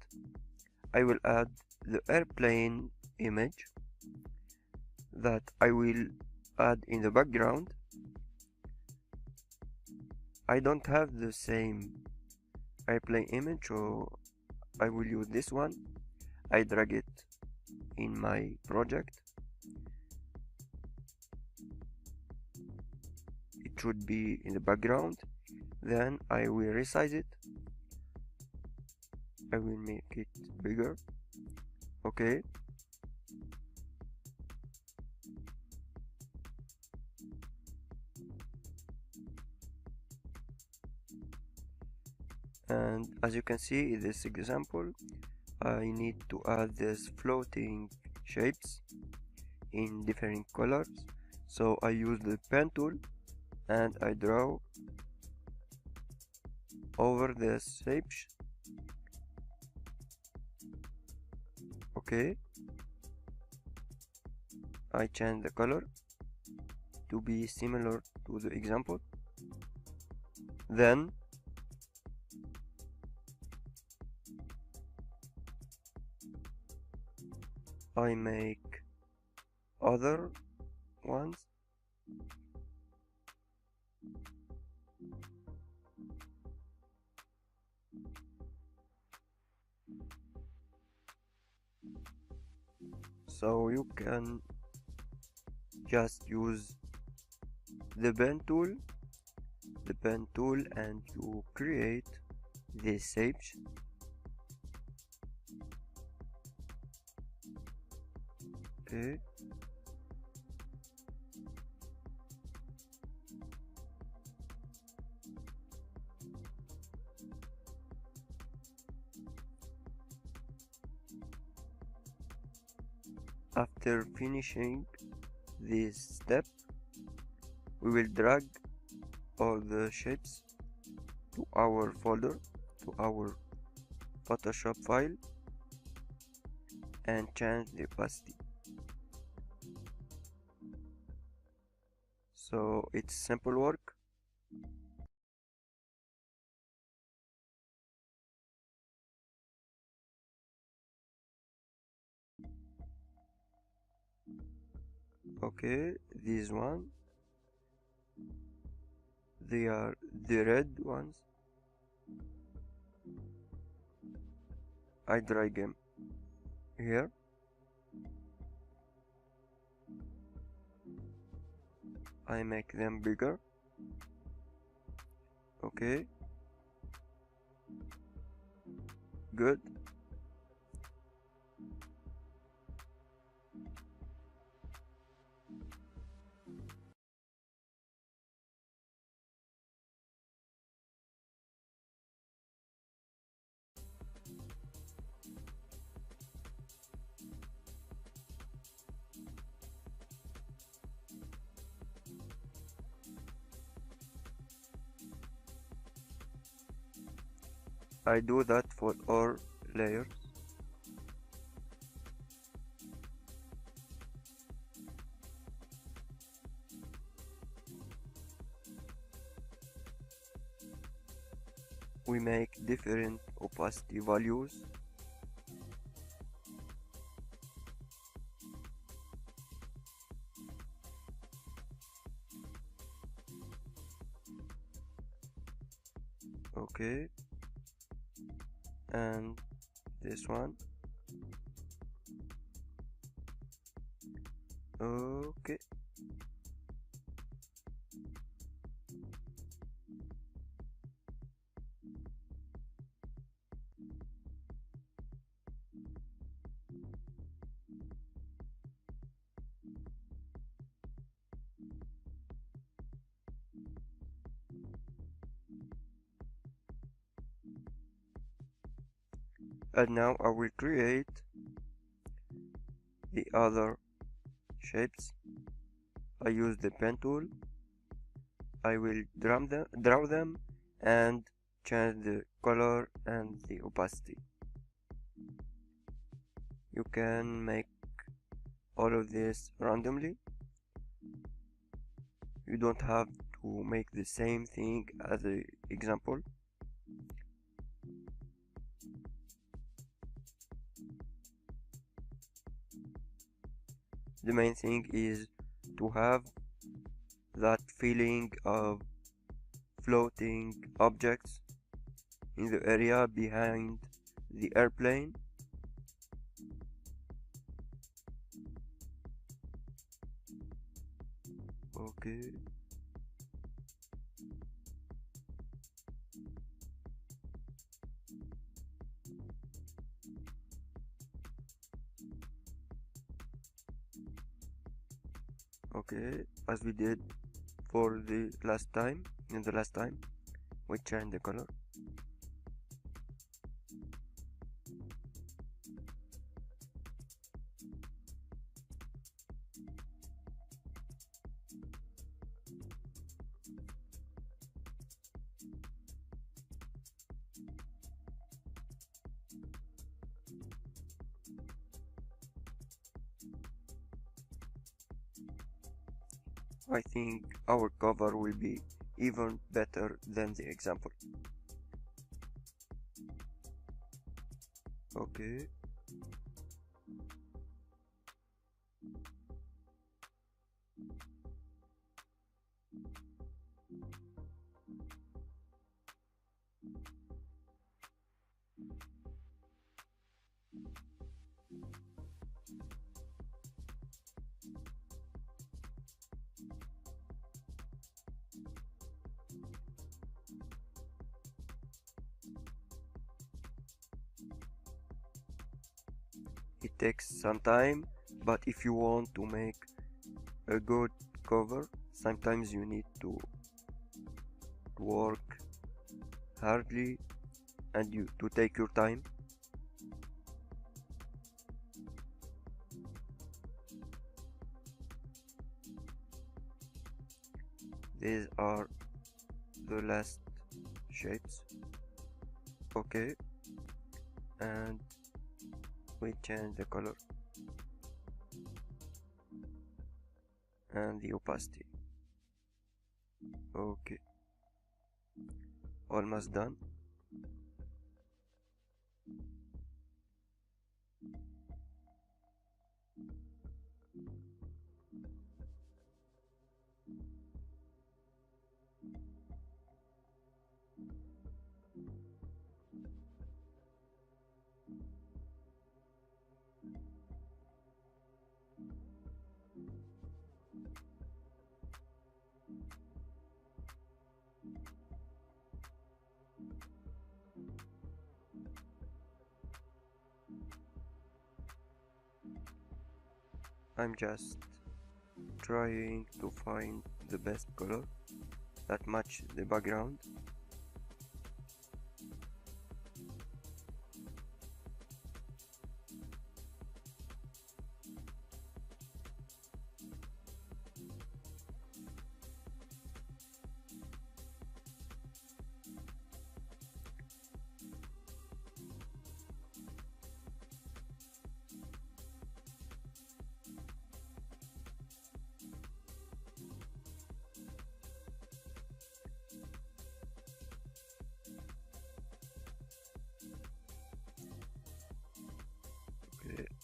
I will add the airplane image that I will add in the background. I don't have the same airplane image, so I will use this one. I drag it in my project. It should be in the background. Then I will resize it. I will make it bigger. Okay. And as you can see in this example, I need to add this floating shapes in different colors. So I use the pen tool and I draw over this shapes. Okay. I change the color to be similar to the example. Then I make other ones. So you can just use the pen tool and you create this shapes. Okay. After finishing this step, we will drag all the shapes to our folder, to our Photoshop file, and change the opacity. So it's simple work. Okay, this one, they are the red ones. I drag them here. I make them bigger. Okay, good. I do that for all layers. We make different opacity values. Okay, and this one. Okay, and now I will create the other shapes. I use the pen tool. I will draw them and change the color and the opacity. You can make all of this randomly. You don't have to make the same thing as the example. The main thing is to have that feeling of floating objects in the area behind the airplane. Okay. Okay, as we did for the last time, we change the color. I think our cover will be even better than the example. Okay. It takes some time, but if you want to make a good cover, sometimes you need to work hardly and you to take your time. These are the last shapes. Okay, and we change the color and the opacity. Okay, almost done. I'm just trying to find the best color that match the background.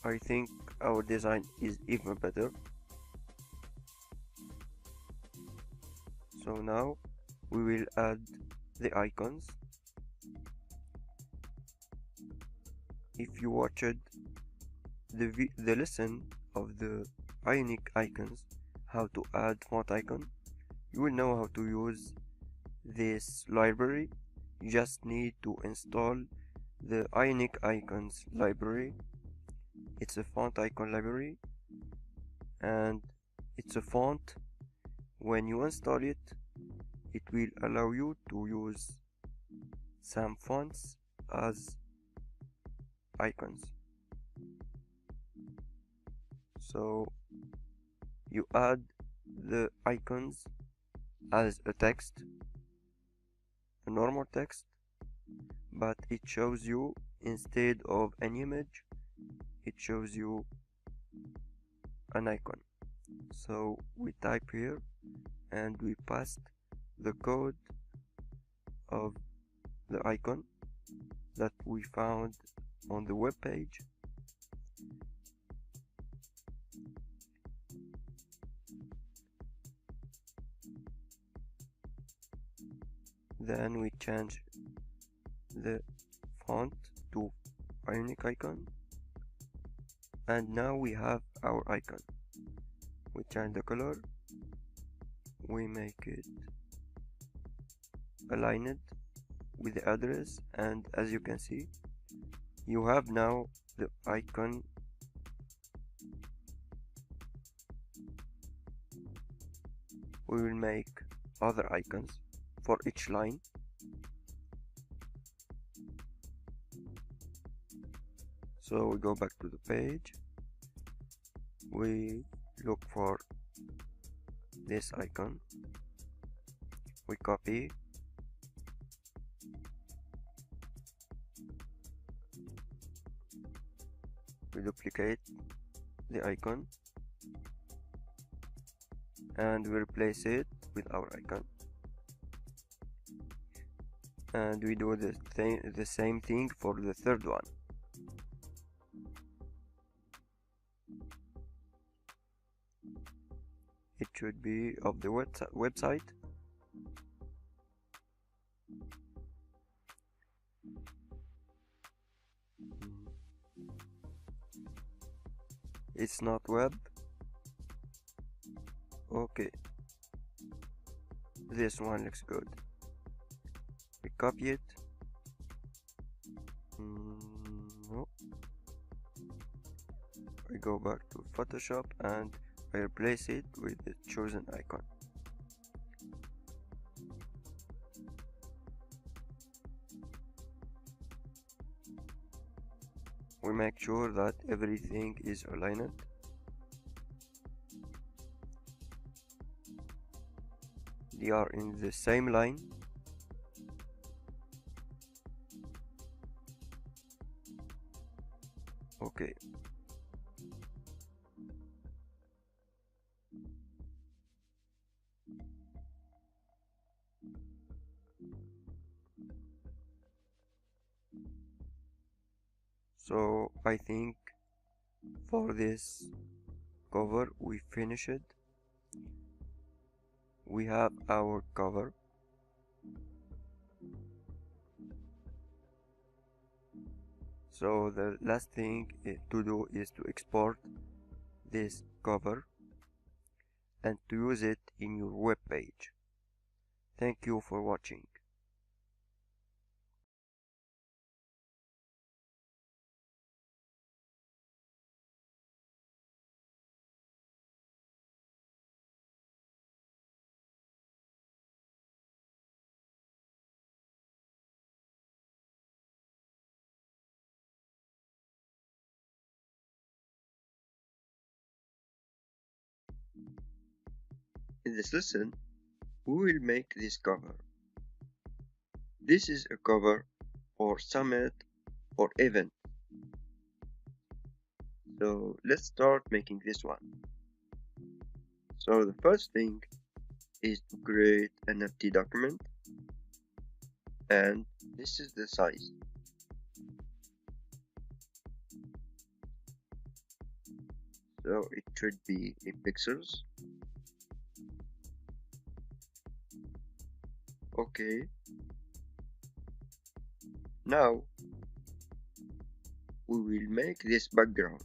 I think our design is even better. So now we will add the icons. If you watched the lesson of the Ionic icons, how to add font icon, you will know how to use this library. You just need to install the Ionic icons library. It's a font icon library and it's a font. When you install it, it will allow you to use some fonts as icons. So you add the icons as a text, a normal text, but it shows you, instead of an image, it shows you an icon. So we type here and we paste the code of the icon that we found on the web page. Then we change the font to Ionic icon, and now we have our icon. We change the color, we make it aligned with the address, and as you can see, you have now the icon. We will make other icons for each line. So we go back to the page, we look for this icon, we copy, we duplicate the icon, and we replace it with our icon, and we do the same thing for the third one. It should be of the website. It's not web. Okay, this one looks good. We copy it. No. We go back to Photoshop and I replace it with the chosen icon. We make sure that everything is aligned. They are in the same line. Okay. So I think for this cover we finished. We have our cover. So the last thing to do is to export this cover and to use it in your web page. Thank you for watching. In this lesson, we will make this cover. This is a cover for summit or event. So let's start making this one. So the first thing is to create an empty document, and this is the size. So it should be in pixels. Okay. Now we will make this background.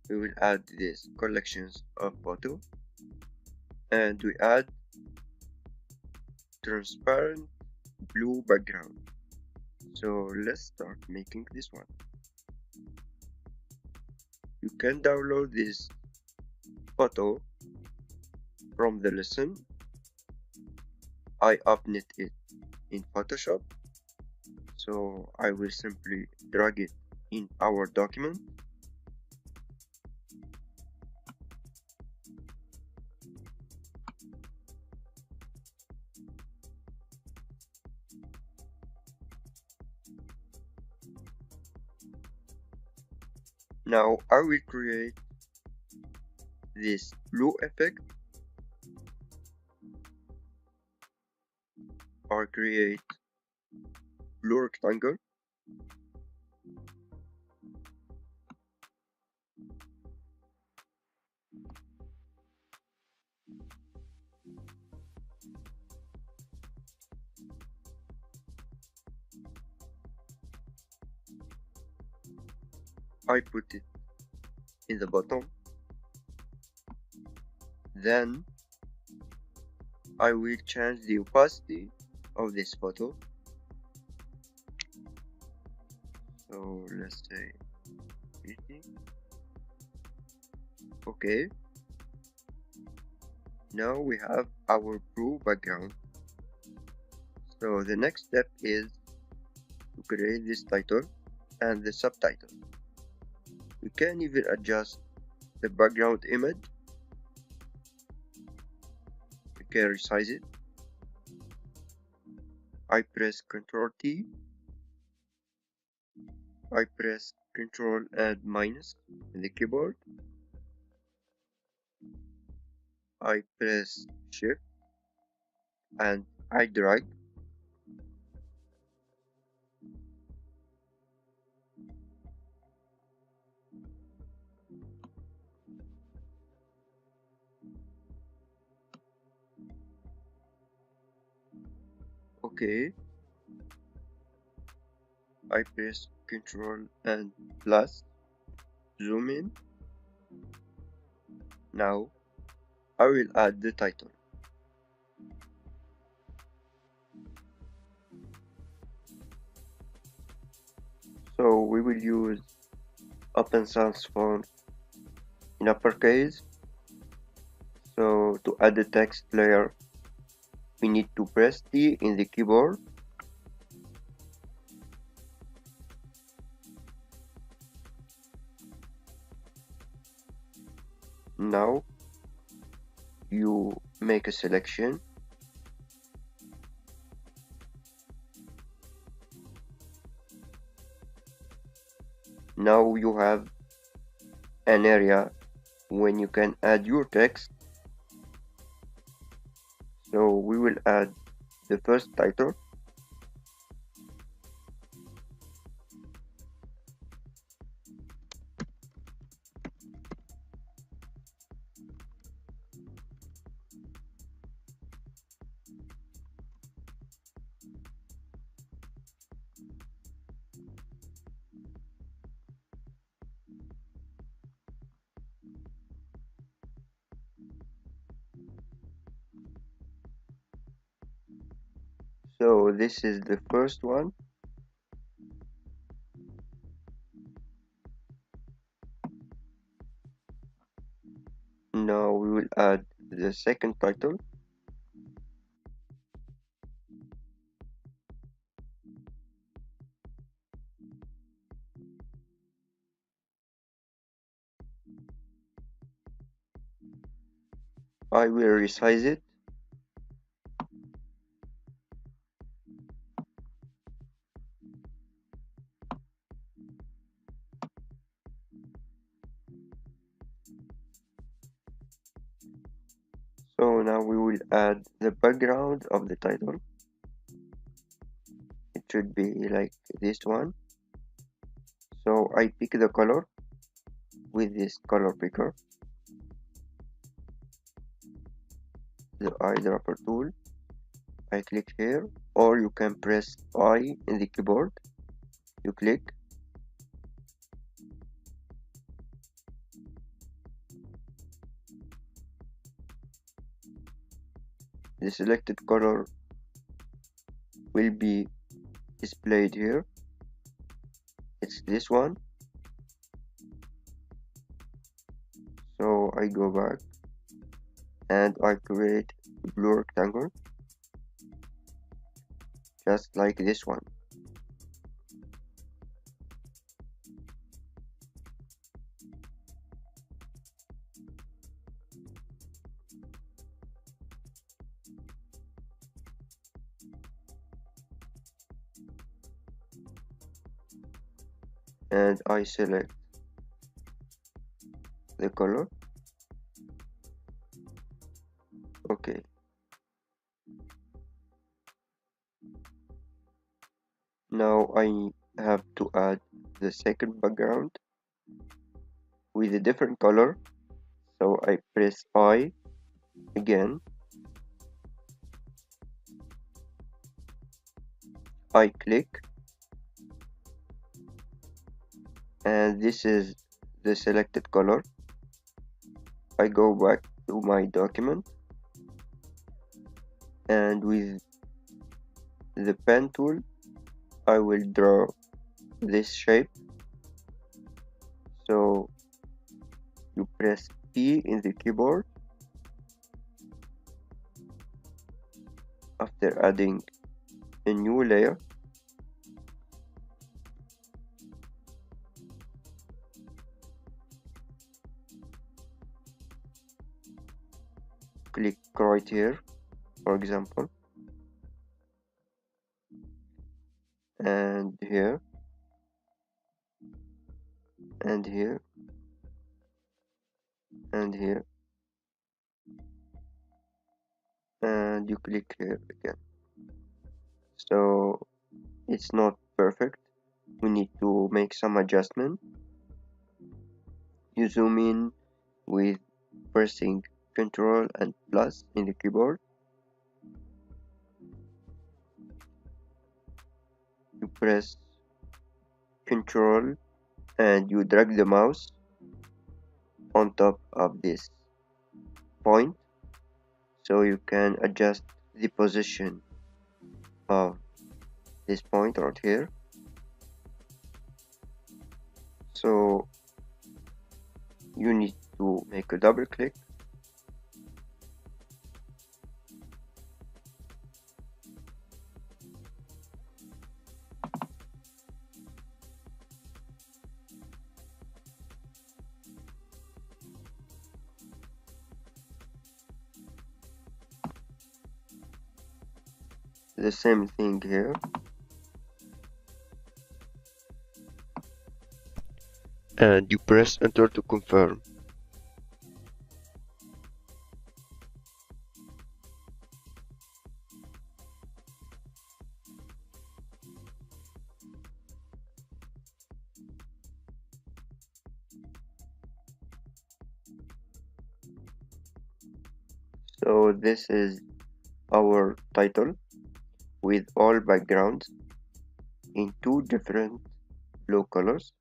We will add these collections of photo, and we add transparent blue background. So let's start making this one. You can download this photo from the lesson. I uploaded it in Photoshop, so I will simply drag it in our document. Now I will create this blue effect or create blue rectangle. I put it in the bottom. Then I will change the opacity of this photo. So let's say 50. Okay. Now we have our blue background. So the next step is to create this title and the subtitle. We can even adjust the background image. We can resize it. I press Ctrl T. I press Ctrl and minus in the keyboard. I press Shift and I drag. Okay. I press Ctrl and plus, zoom in. Now I will add the title. So we will use Open Sans font in uppercase. So to add the text layer, we need to press T in the keyboard. Now you make a selection. Now you have an area when you can add your text. So we will add the first title. So this is the first one. Now we will add the second title. I will resize it. So now we will add the background of the title. It should be like this one. So I pick the color with this color picker, the eyedropper tool. I click here, or you can press I in the keyboard. You click. The selected color will be displayed here. It's this one. So I go back and I create a blue rectangle just like this one. And I select the color. Okay. Now I have to add the second background with a different color. So I press I again. I click, and this is the selected color. I go back to my document, and with the pen tool I will draw this shape. So you press P in the keyboard after adding a new layer. Click right here, for example, and here, and here, and here, and you click here again. So it's not perfect. We need to make some adjustment. You zoom in with pressing Ctrl and plus in the keyboard. You press Ctrl and you drag the mouse on top of this point, so you can adjust the position of this point right here. So you need to make a double click, the same thing here, and you press enter to confirm. So this is our title with all backgrounds in two different blue colors.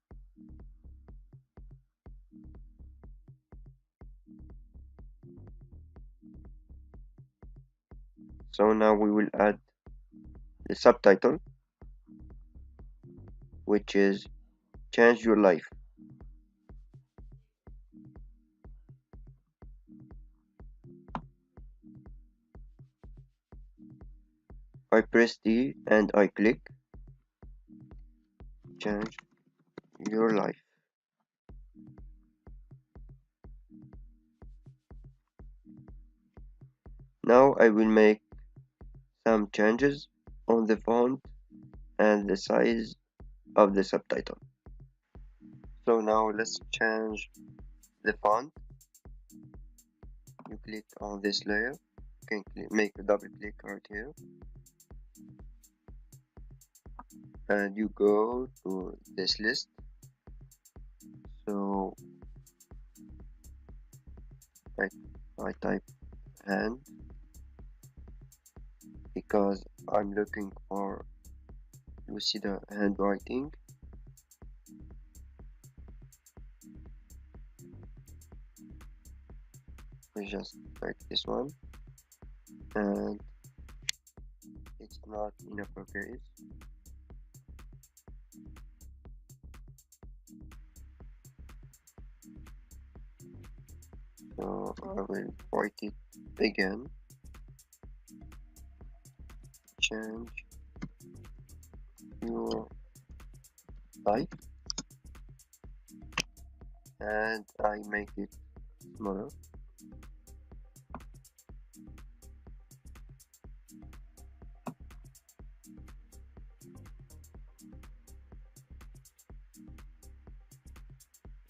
So now we will add the subtitle, which is Change Your Life. I press D and I click Change Your Life. Now I will make some changes on the font and the size of the subtitle. So now let's change the font. You click on this layer, you can make a double click right here, and you go to this list. So I type hand because I'm looking for to see the handwriting. We just like this one, and it's not in uppercase. So I will write it again. Change your life, and I make it smaller.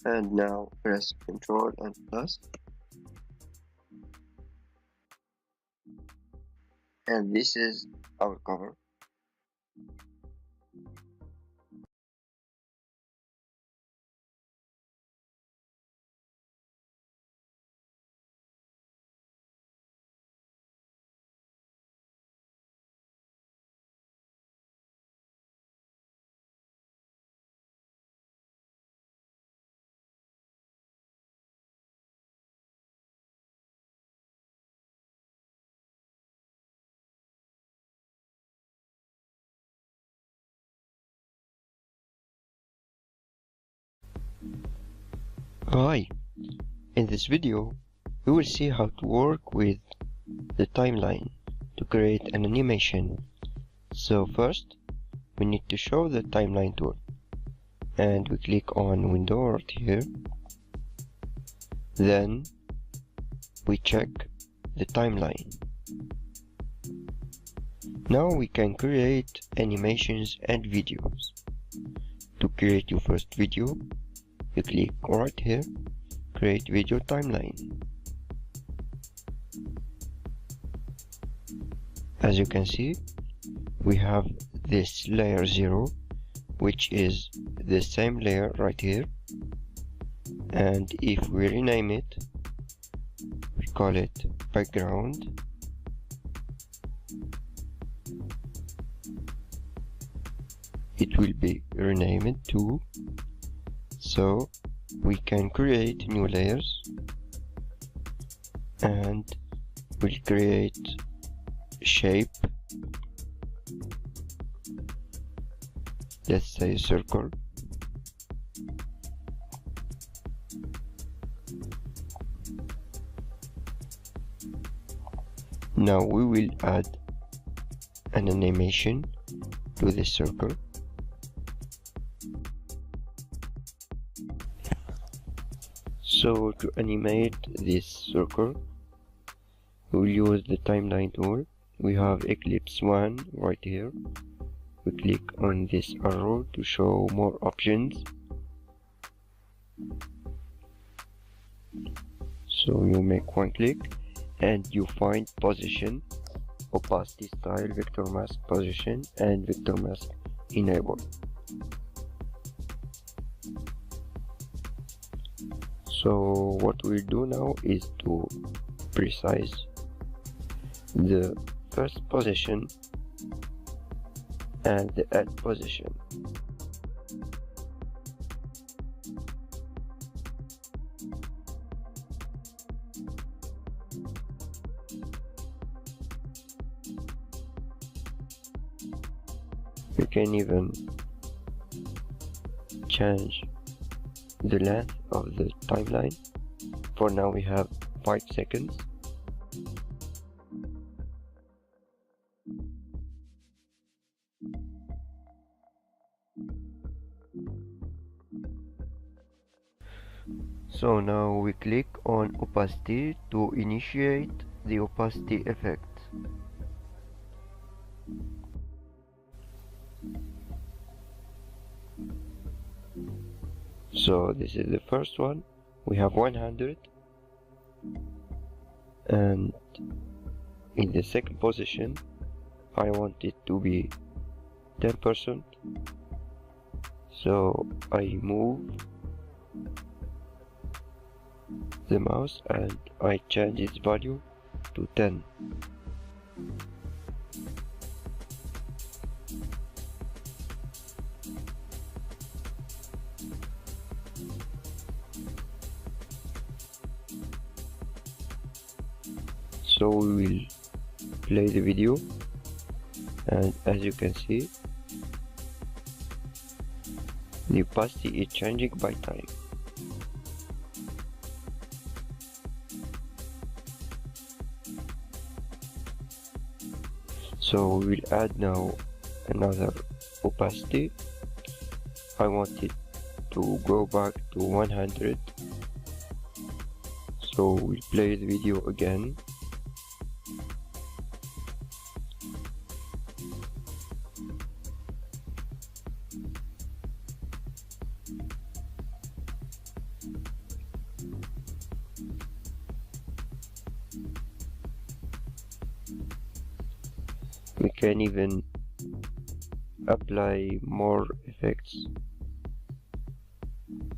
And now press Ctrl and plus, and this is our cover. Hi, in this video we will see how to work with the timeline to create an animation. So first we need to show the timeline tool and we click on window right here. Then we check the timeline. Now we can create animations and videos. To create your first video, you click right here, create video timeline. As you can see, we have this layer 0, which is the same layer right here, and if we rename it, we call it background, it will be renamed to, so we can create new layers and we'll create shape, let's say circle. Now we will add an animation to this circle. So to animate this circle, we'll use the timeline tool. We have Eclipse 1 right here. We click on this arrow to show more options. So you make one click and you find position, opacity style, vector mask position, and vector mask enable. So what we'll do now is to precise the first position and the add position. You can even change the length of the timeline. For now we have 5 seconds. So now we click on opacity to initiate the opacity effect. So this is the first one, we have 100, and in the second position I want it to be 10%, so I move the mouse and I change its value to 10. So we will play the video, and as you can see, the opacity is changing by time. So we will add now another opacity. I want it to go back to 100. So we'll play the video again. We can even apply more effects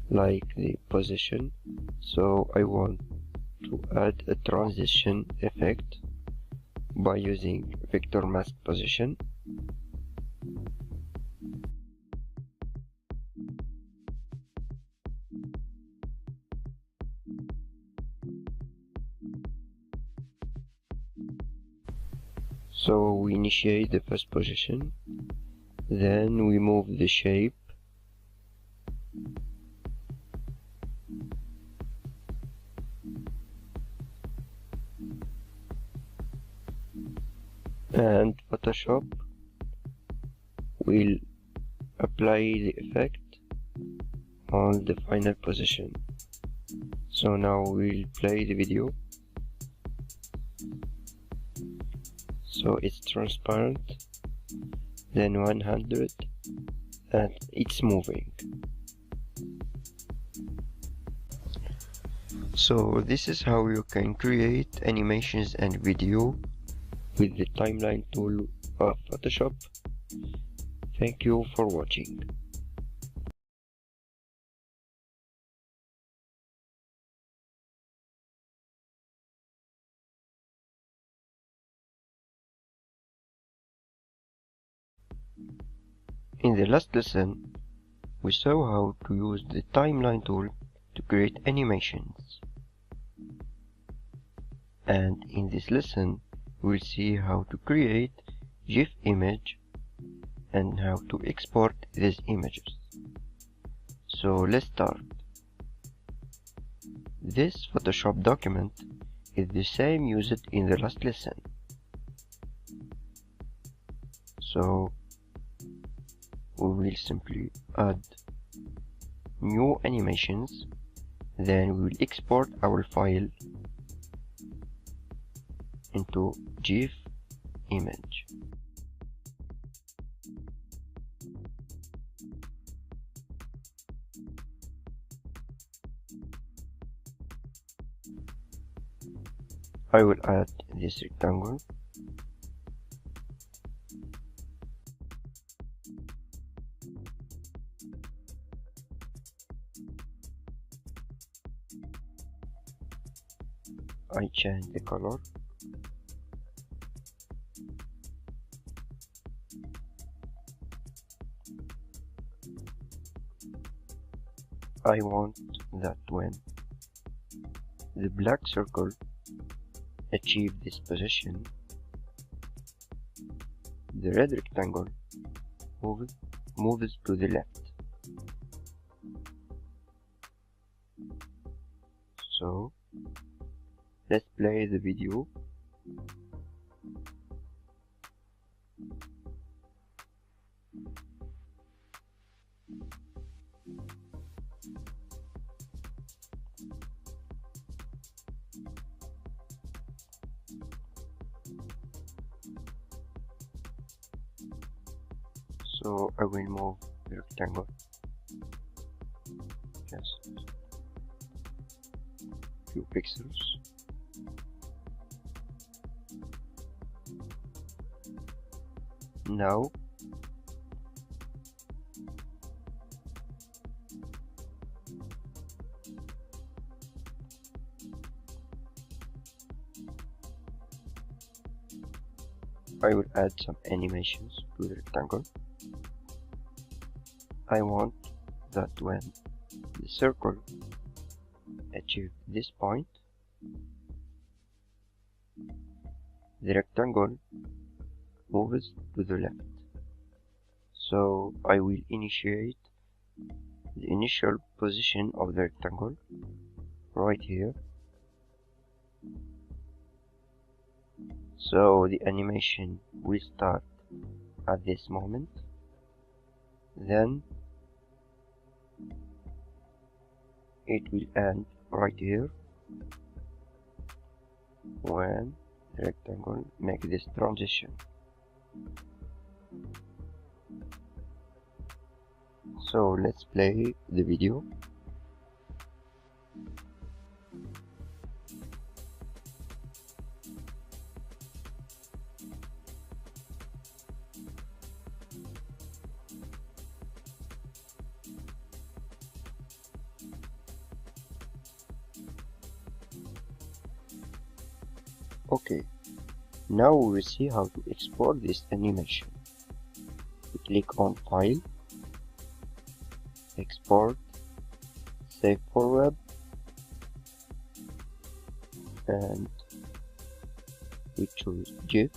like the position. So I want to add a transition effect by using vector mask position. So we initiate the first position, then we move the shape, and Photoshop will apply the effect on the final position. So now we'll play the video. So it's transparent, then 100, and it's moving. So this is how you can create animations and video with the timeline tool of Photoshop. Thank you for watching. In the last lesson, we saw how to use the timeline tool to create animations. And in this lesson, we'll see how to create GIF image and how to export these images. So let's start. This Photoshop document is the same used in the last lesson. So we will simply add new animations, then we will export our file into GIF image. I will add this rectangle. I change the color. I want that when the black circle achieves this position, the red rectangle moves to the left. So let's play the video. So I will move the rectangle just few pixels. Now I will add some animations to the rectangle. I want that when the circle achieves this point, the rectangle moves to the left. So I will initiate the initial position of the rectangle right here. So the animation will start at this moment, then it will end right here when the rectangle makes this transition. So let's play the video. Okay, now we will see how to export this animation. We click on File, Export, Save for Web, and we choose GIF.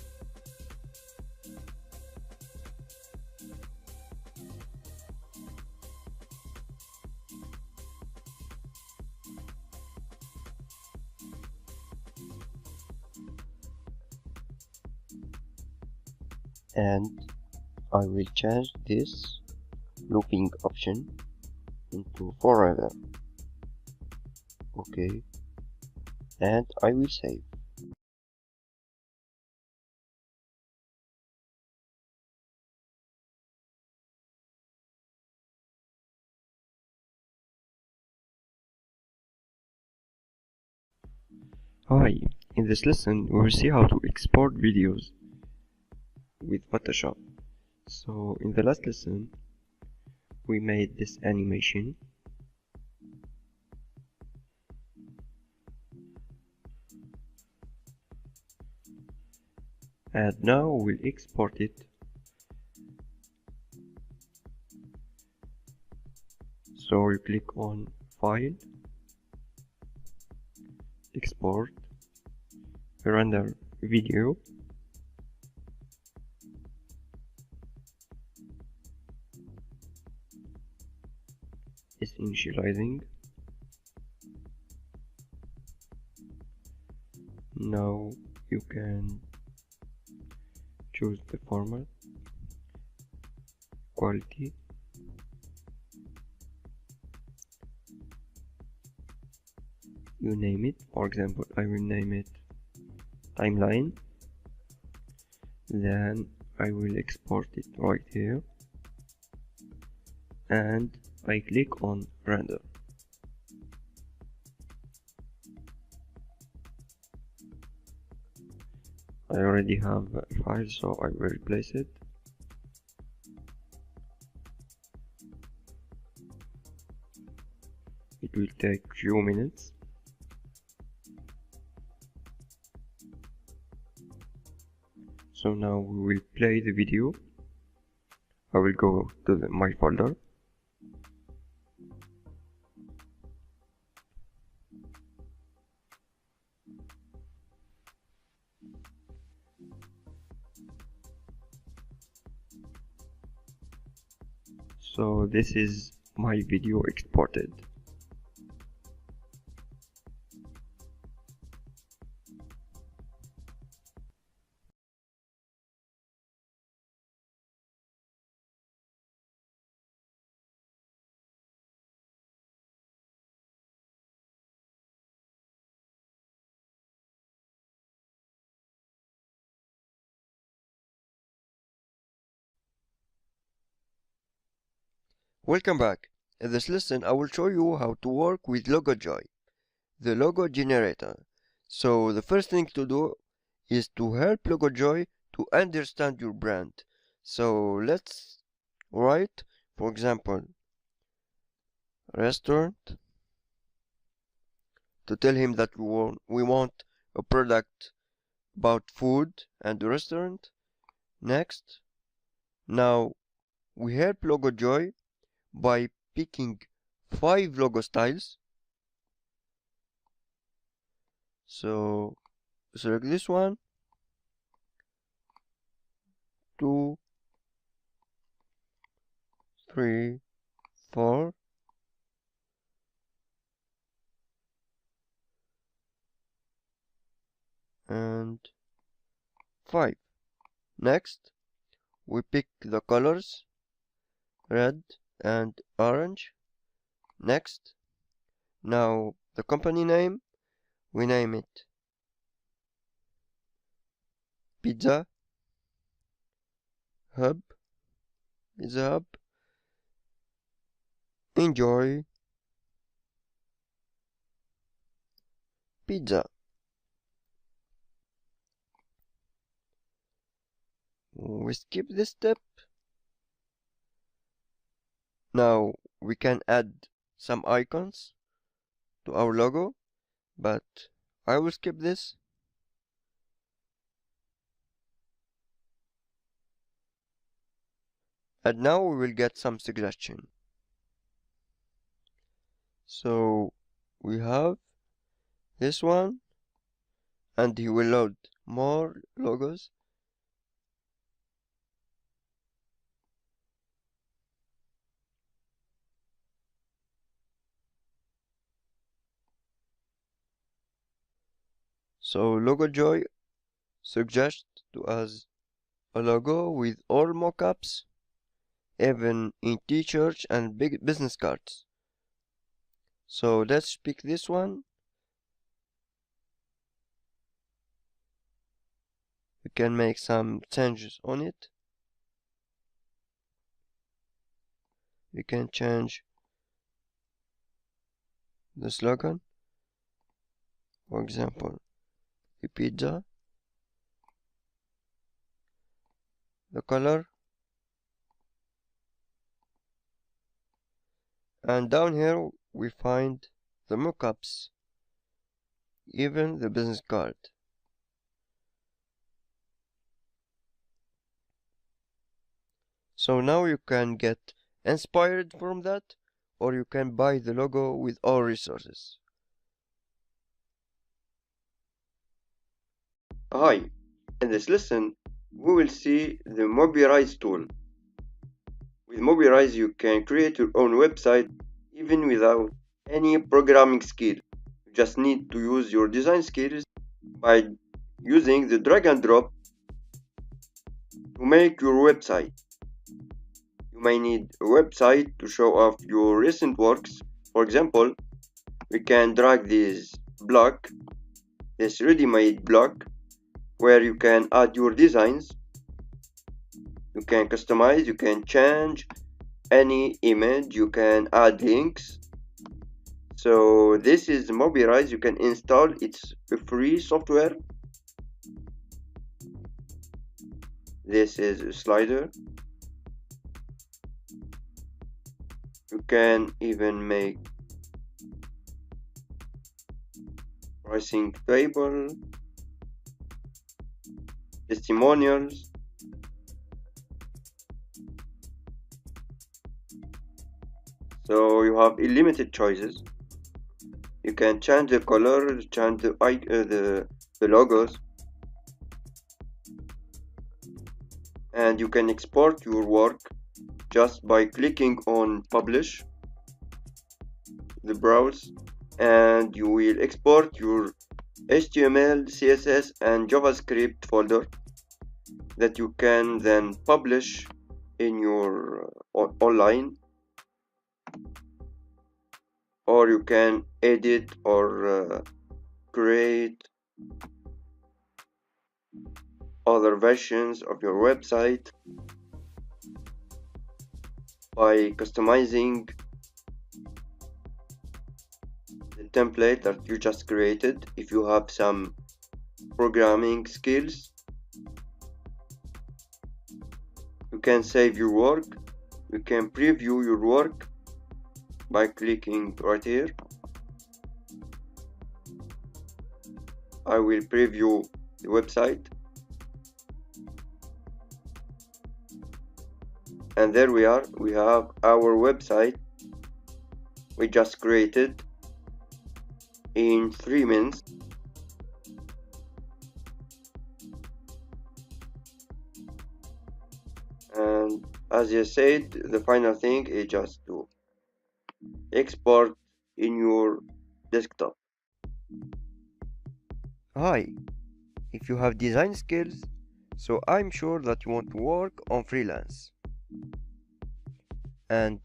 and I will change this looping option into forever. Okay, and I will save. Hi, in this lesson we will see how to export videos with Photoshop. So in the last lesson we made this animation, and now we'll export it. So you click on File, Export, Render Video, is initializing. Now you can choose the format, quality, you name it. For example, I will name it timeline. Then I will export it right here and I click on render. I already have a file, so I will replace it. It will take few minutes. So now we will play the video. I will go to my folder. So this is my video exported. Welcome back. In this lesson, I will show you how to work with LogoJoy, the logo generator. So the first thing to do is to help LogoJoy to understand your brand. So let's write, for example, restaurant, to tell him that we want a product about food and restaurant. Next, now we help LogoJoy by picking 5 logo styles. So select this one, 2, 3, 4, and 5. Next, we pick the colors, red and orange. Next, now the company name, we name it Pizza Hub, Pizza Hub. Enjoy pizza. We skip this step. Now we can add some icons to our logo, but I will skip this. And now we will get some suggestion. So we have this one, and he will load more logos. So LogoJoy suggests to us a logo with all mockups, even in t-shirts and big business cards. So let's pick this one. We can make some changes on it. We can change the slogan, for example, the pizza, the color, and down here we find the mockups, even the business card. So now you can get inspired from that, or you can buy the logo with all resources. Hi, in this lesson, we will see the Mobilize tool. With Mobilize, you can create your own website even without any programming skill. You just need to use your design skills by using the drag and drop to make your website. You may need a website to show off your recent works. For example, we can drag this block, this ready-made block, where you can add your designs. You can customize, you can change any image, you can add links. So this is Mobilize. You can install, it's a free software. This is a slider. You can even make pricing table, testimonials. So you have unlimited choices. You can change the color, change the logos, and you can export your work just by clicking on publish, the browse, and you will export your HTML, CSS, and JavaScript folder that you can then publish in your online, or you can edit or create other versions of your website by customizing the template that you just created. If you have some programming skills, you can save your work. You can preview your work by clicking right here. I will preview the website, and there we are. We have our website we just created in 3 minutes. And as I said, the final thing is just to export in your desktop. Hi, if you have design skills, so I'm sure that you want to work on freelance. And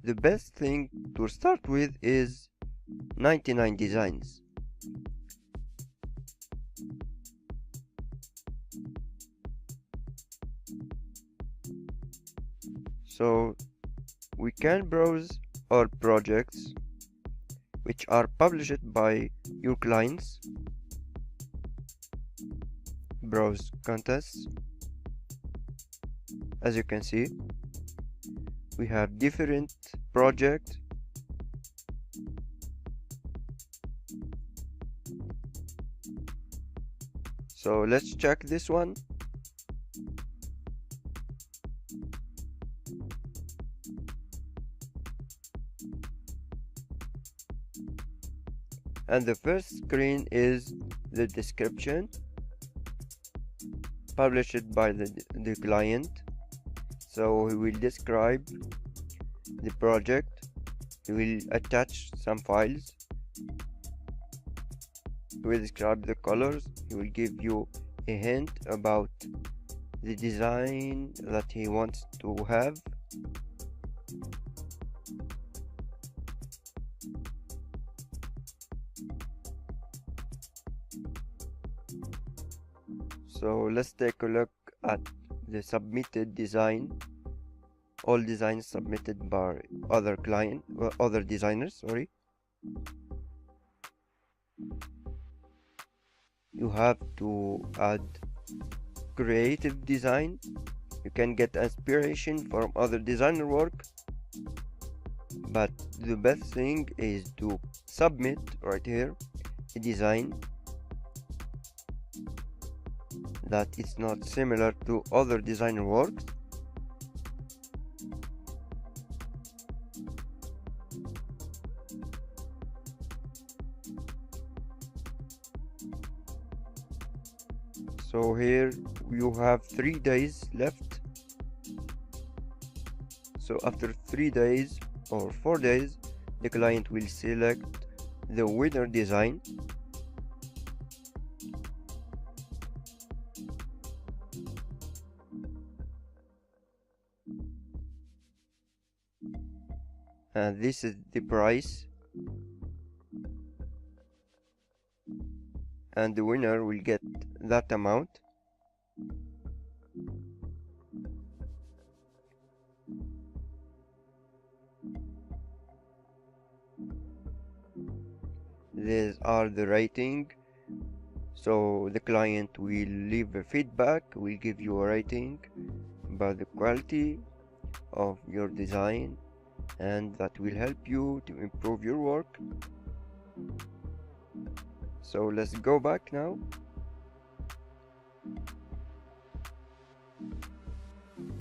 the best thing to start with is 99 Designs. So we can browse our projects which are published by your clients, browse contests. As you can see, we have different projects. So let's check this one. And the first screen is the description published by the client. So he will describe the project, he will attach some files, he will describe the colors, he will give you a hint about the design that he wants to have. So let's take a look at the submitted design. All designs submitted by other designers, sorry. You have to add creative design. You can get inspiration from other designer work, but the best thing is to submit right here a design that is not similar to other designer works. So here you have 3 days left. So after 3 days or 4 days, the client will select the winner design. And this is the price, and the winner will get that amount. These are the rating. So the client will leave a feedback, will give you a rating about the quality of your design, and that will help you to improve your work. So let's go back now.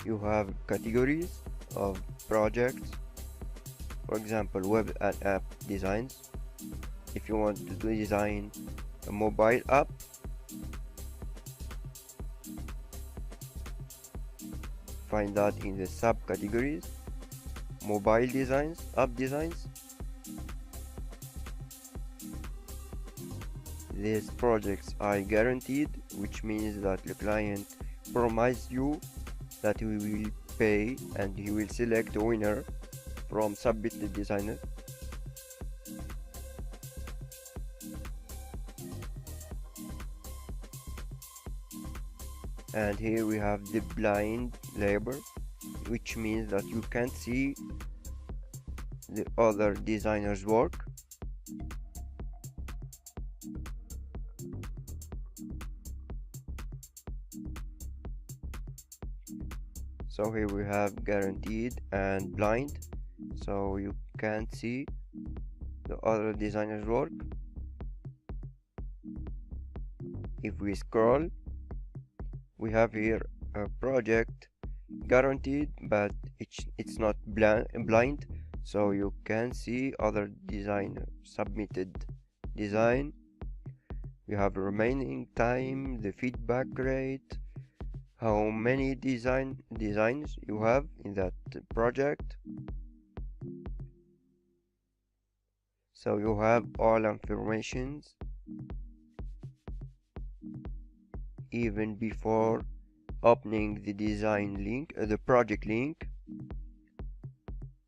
You have categories of projects, for example web and app designs. If you want to design a mobile app, find that in the subcategories: mobile designs, app designs. These projects are guaranteed, which means that the client promises you that he will pay and he will select a winner from submitted designer. And here we have the blind labor, which means that you can't see the other designer's work. So here we have guaranteed and blind, so you can't see the other designer's work. If we scroll, we have here a project guaranteed, but it's not blind, so you can see other designer submitted design. You have remaining time, the feedback rate, how many designs you have in that project. So you have all informations even before opening the design link, the project link.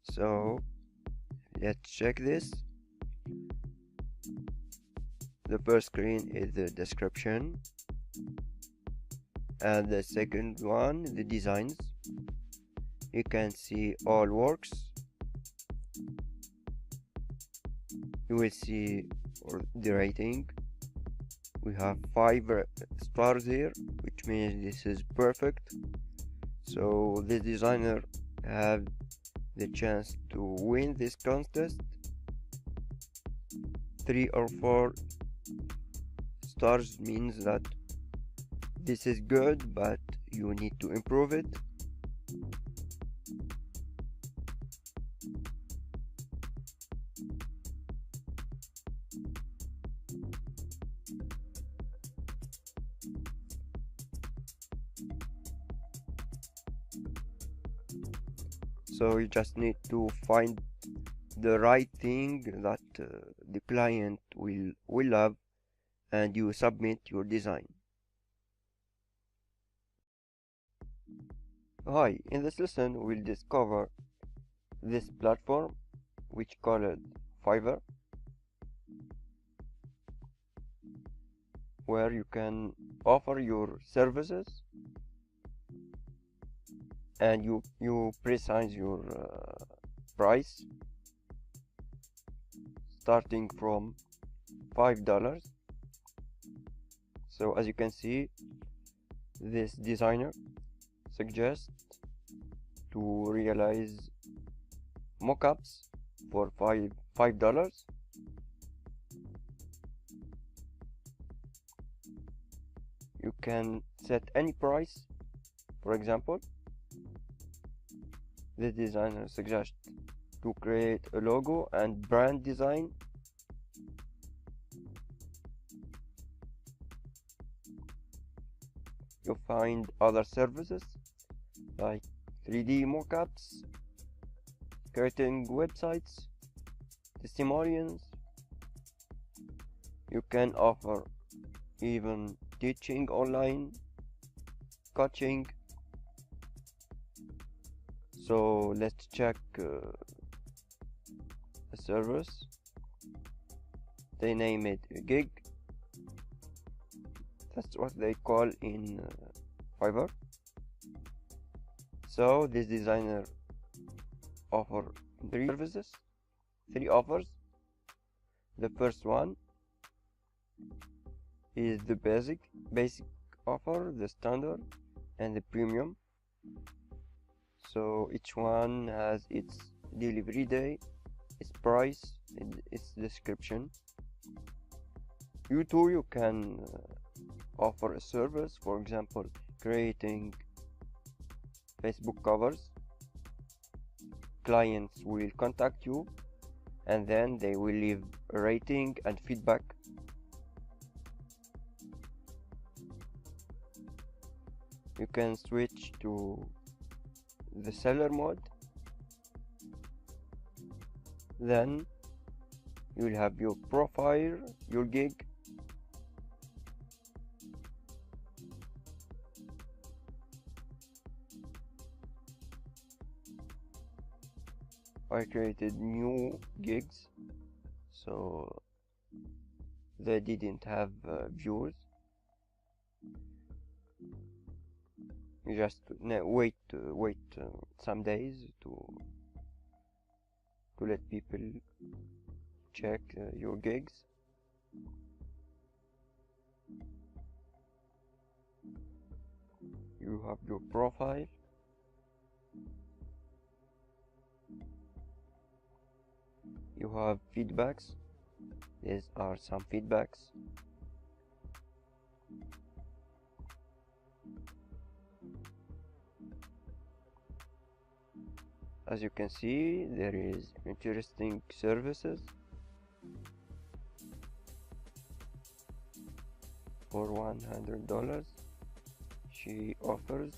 So let's check this. The first screen is the description, and the second one the designs. You can see all works. You will see the rating. We have 5 stars here, which means this is perfect. So the designer have the chance to win this contest. 3 or 4 stars means that this is good, but you need to improve it. So you just need to find the right thing that the client will love, and you submit your design. Hi, in this lesson we'll discover this platform which called Fiverr, where you can offer your services and you precise your price starting from $5. So as you can see, this designer suggests to realize mockups for $5. You can set any price. For example, the designer suggests to create a logo and brand design. You find other services like 3D mockups, creating websites, testimonials. You can offer even teaching online, coaching. So let's check a service. They name it a gig. That's what they call in Fiverr. So this designer offer three offers. The first one is the basic offer, the standard and the premium. So each one has its delivery day, its price, and its description. You can offer a service, for example, creating Facebook covers. Clients will contact you and then they will leave a rating and feedback. You can switch to the seller mode. Then you'll have your profile, your gig, I created new gigs, so they didn't have views. You just wait some days to let people check your gigs. You have your profile. You have feedbacks. These are some feedbacks. As you can see, there is interesting services for $100. She offers,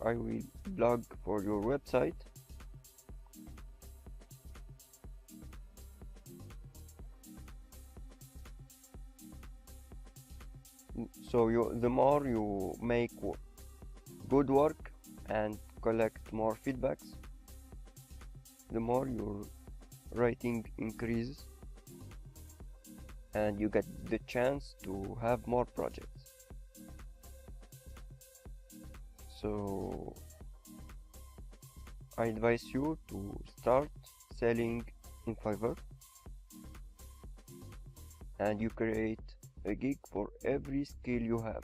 I will blog for your website. So the more you make good work and collect more feedbacks, the more your rating increases and you get the chance to have more projects. So I advise you to start selling in Fiverr, and you create a gig for every skill you have.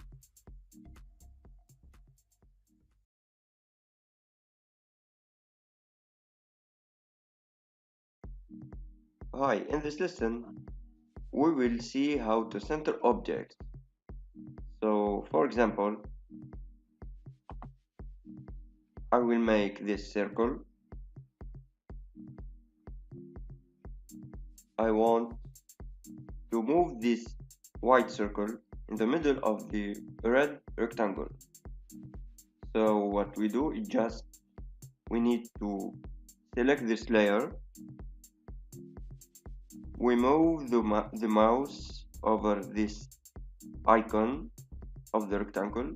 Hi, in this lesson, we will see how to center objects. So, for example, I will make this circle. I want to move this white circle in the middle of the red rectangle. So what we do is just we need to select this layer. We move the mouse over this icon of the rectangle.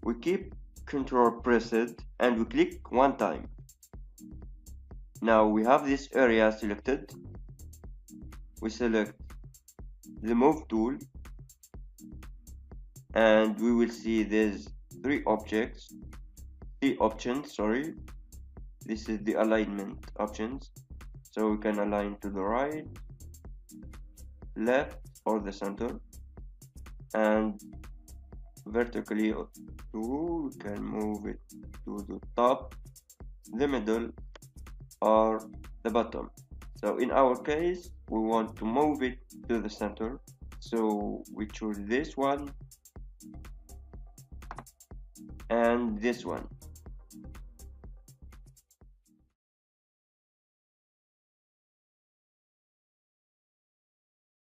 we keep Control pressed and we click one time. Now we have this area selected. We select the move tool and we will see there's three options. Sorry, this is the alignment options, so we can align to the right, left, or the center, and vertically too, we can move it to the top, the middle, or the bottom. So in our case we want to move it to the center, so we choose this one and this one.